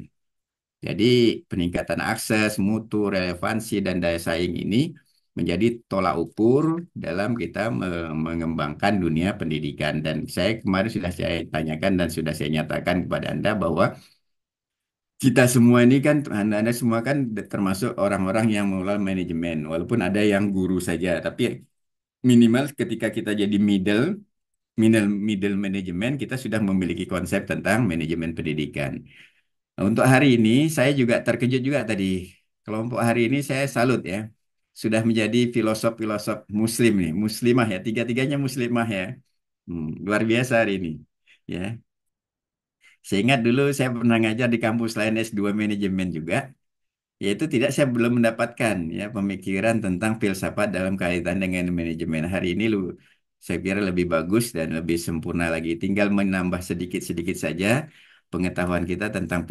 Jadi peningkatan akses, mutu, relevansi, dan daya saing ini menjadi tolak ukur dalam kita mengembangkan dunia pendidikan. Dan saya kemarin sudah saya tanyakan dan sudah saya nyatakan kepada Anda bahwa kita semua ini kan, Anda semua kan termasuk orang-orang yang mengelola manajemen. Walaupun ada yang guru saja, tapi minimal ketika kita jadi middle manajemen, kita sudah memiliki konsep tentang manajemen pendidikan. Nah, untuk hari ini saya juga terkejut juga tadi. Kelompok hari ini saya salut ya. Sudah menjadi filosof-filosof muslim nih, muslimah ya, tiga-tiganya muslimah ya. Luar biasa hari ini. Ya. Saya ingat dulu saya pernah ngajar di kampus lain S2 manajemen juga, yaitu tidak saya belum mendapatkan ya pemikiran tentang filsafat dalam kaitan dengan manajemen. Hari ini saya kira lebih bagus dan lebih sempurna lagi. Tinggal menambah sedikit-sedikit saja pengetahuan kita tentang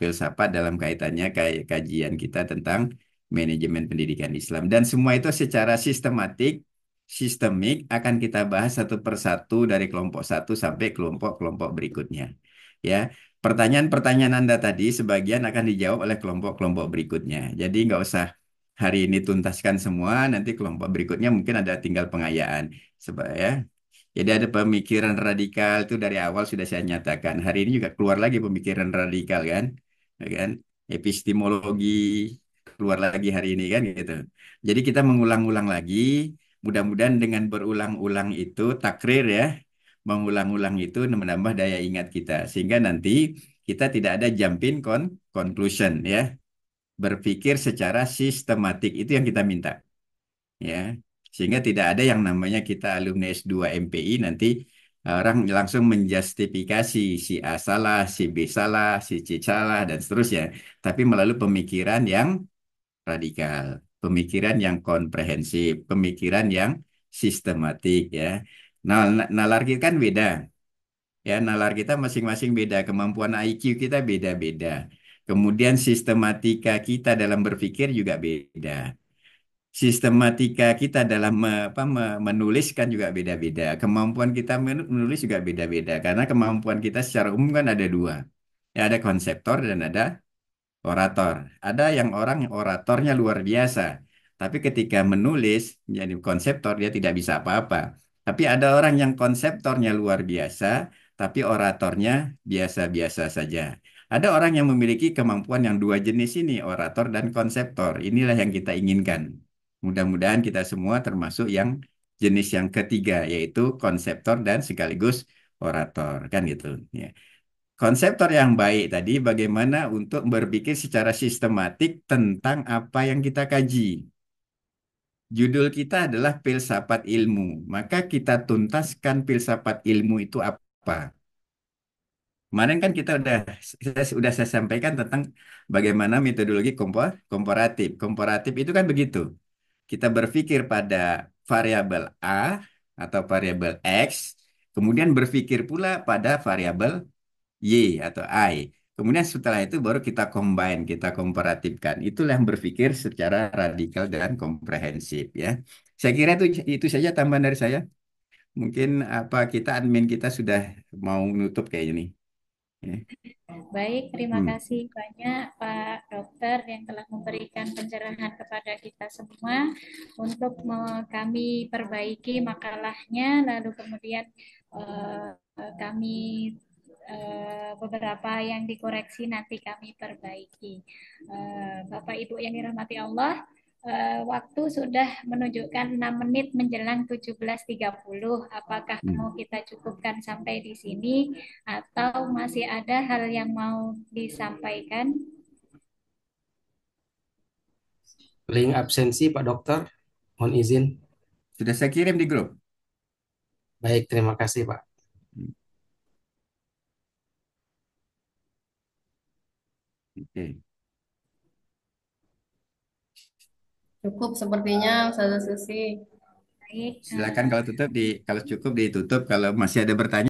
filsafat dalam kaitannya kayak kajian kita tentang manajemen pendidikan Islam. Dan semua itu secara sistemik akan kita bahas satu persatu dari kelompok satu sampai kelompok-kelompok berikutnya. Ya, pertanyaan-pertanyaan Anda tadi sebagian akan dijawab oleh kelompok-kelompok berikutnya. Jadi nggak usah hari ini tuntaskan semua, nanti kelompok berikutnya mungkin ada tinggal pengayaan. Sebab ya. Jadi ada pemikiran radikal itu dari awal sudah saya nyatakan. Hari ini juga keluar lagi pemikiran radikal kan, ya kan? Epistemologi keluar lagi hari ini kan gitu. Jadi kita mengulang-ulang lagi. Mudah-mudahan dengan berulang-ulang itu takrir ya, mengulang-ulang itu menambah daya ingat kita sehingga nanti kita tidak ada conclusion ya. Berpikir secara sistematik itu yang kita minta ya. Sehingga tidak ada yang namanya kita alumni S2 MPI nanti orang langsung menjustifikasi si A salah, si B salah, si C salah dan seterusnya. Tapi melalui pemikiran yang radikal, pemikiran yang komprehensif, pemikiran yang sistematik ya. Nah, nalar kita kan beda. Ya, nalar kita masing-masing beda, kemampuan IQ kita beda-beda. Kemudian sistematika kita dalam berpikir juga beda. Sistematika kita dalam menuliskan juga beda-beda. Kemampuan kita menulis juga beda-beda. Karena kemampuan kita secara umum kan ada dua. Ya, ada konseptor dan ada orator. Ada yang orang yang oratornya luar biasa, tapi ketika menulis menjadi konseptor dia tidak bisa apa-apa. Tapi ada orang yang konseptornya luar biasa, tapi oratornya biasa-biasa saja. Ada orang yang memiliki kemampuan yang dua jenis ini, orator dan konseptor. Inilah yang kita inginkan. Mudah-mudahan kita semua termasuk yang jenis yang ketiga, yaitu konseptor dan sekaligus orator, kan gitu. Ya. Konseptor yang baik tadi bagaimana untuk berpikir secara sistematik tentang apa yang kita kaji. Judul kita adalah filsafat ilmu. Maka kita tuntaskan filsafat ilmu itu apa. Kemarin kan saya sampaikan tentang bagaimana metodologi komparatif. Komparatif itu kan begitu. Kita berpikir pada variabel A atau variabel X, kemudian berpikir pula pada variabel Y atau I. Kemudian setelah itu baru kita combine, kita komparatifkan. Itulah yang berpikir secara radikal dan komprehensif ya. Saya kira itu saja tambahan dari saya. Mungkin apa kita admin kita sudah mau nutup kayak ini. Ya.
Baik, terima
Hmm.
kasih banyak Pak Dokter yang telah memberikan pencerahan kepada kita semua untuk kami perbaiki makalahnya, lalu kemudian eh, kami beberapa yang dikoreksi nanti kami perbaiki. Bapak Ibu yang dirahmati Allah, waktu sudah menunjukkan 6 menit menjelang 17.30. Apakah mau kita cukupkan sampai di sini atau masih ada hal yang mau disampaikan?
Link absensi Pak Dokter, mohon izin.
Sudah saya kirim di grup.
Baik, terima kasih Pak.
Oke.
Cukup sepertinya Ustazah Susi.
Baik,
Silakan kalau tutup kalau cukup ditutup. Kalau masih ada bertanya.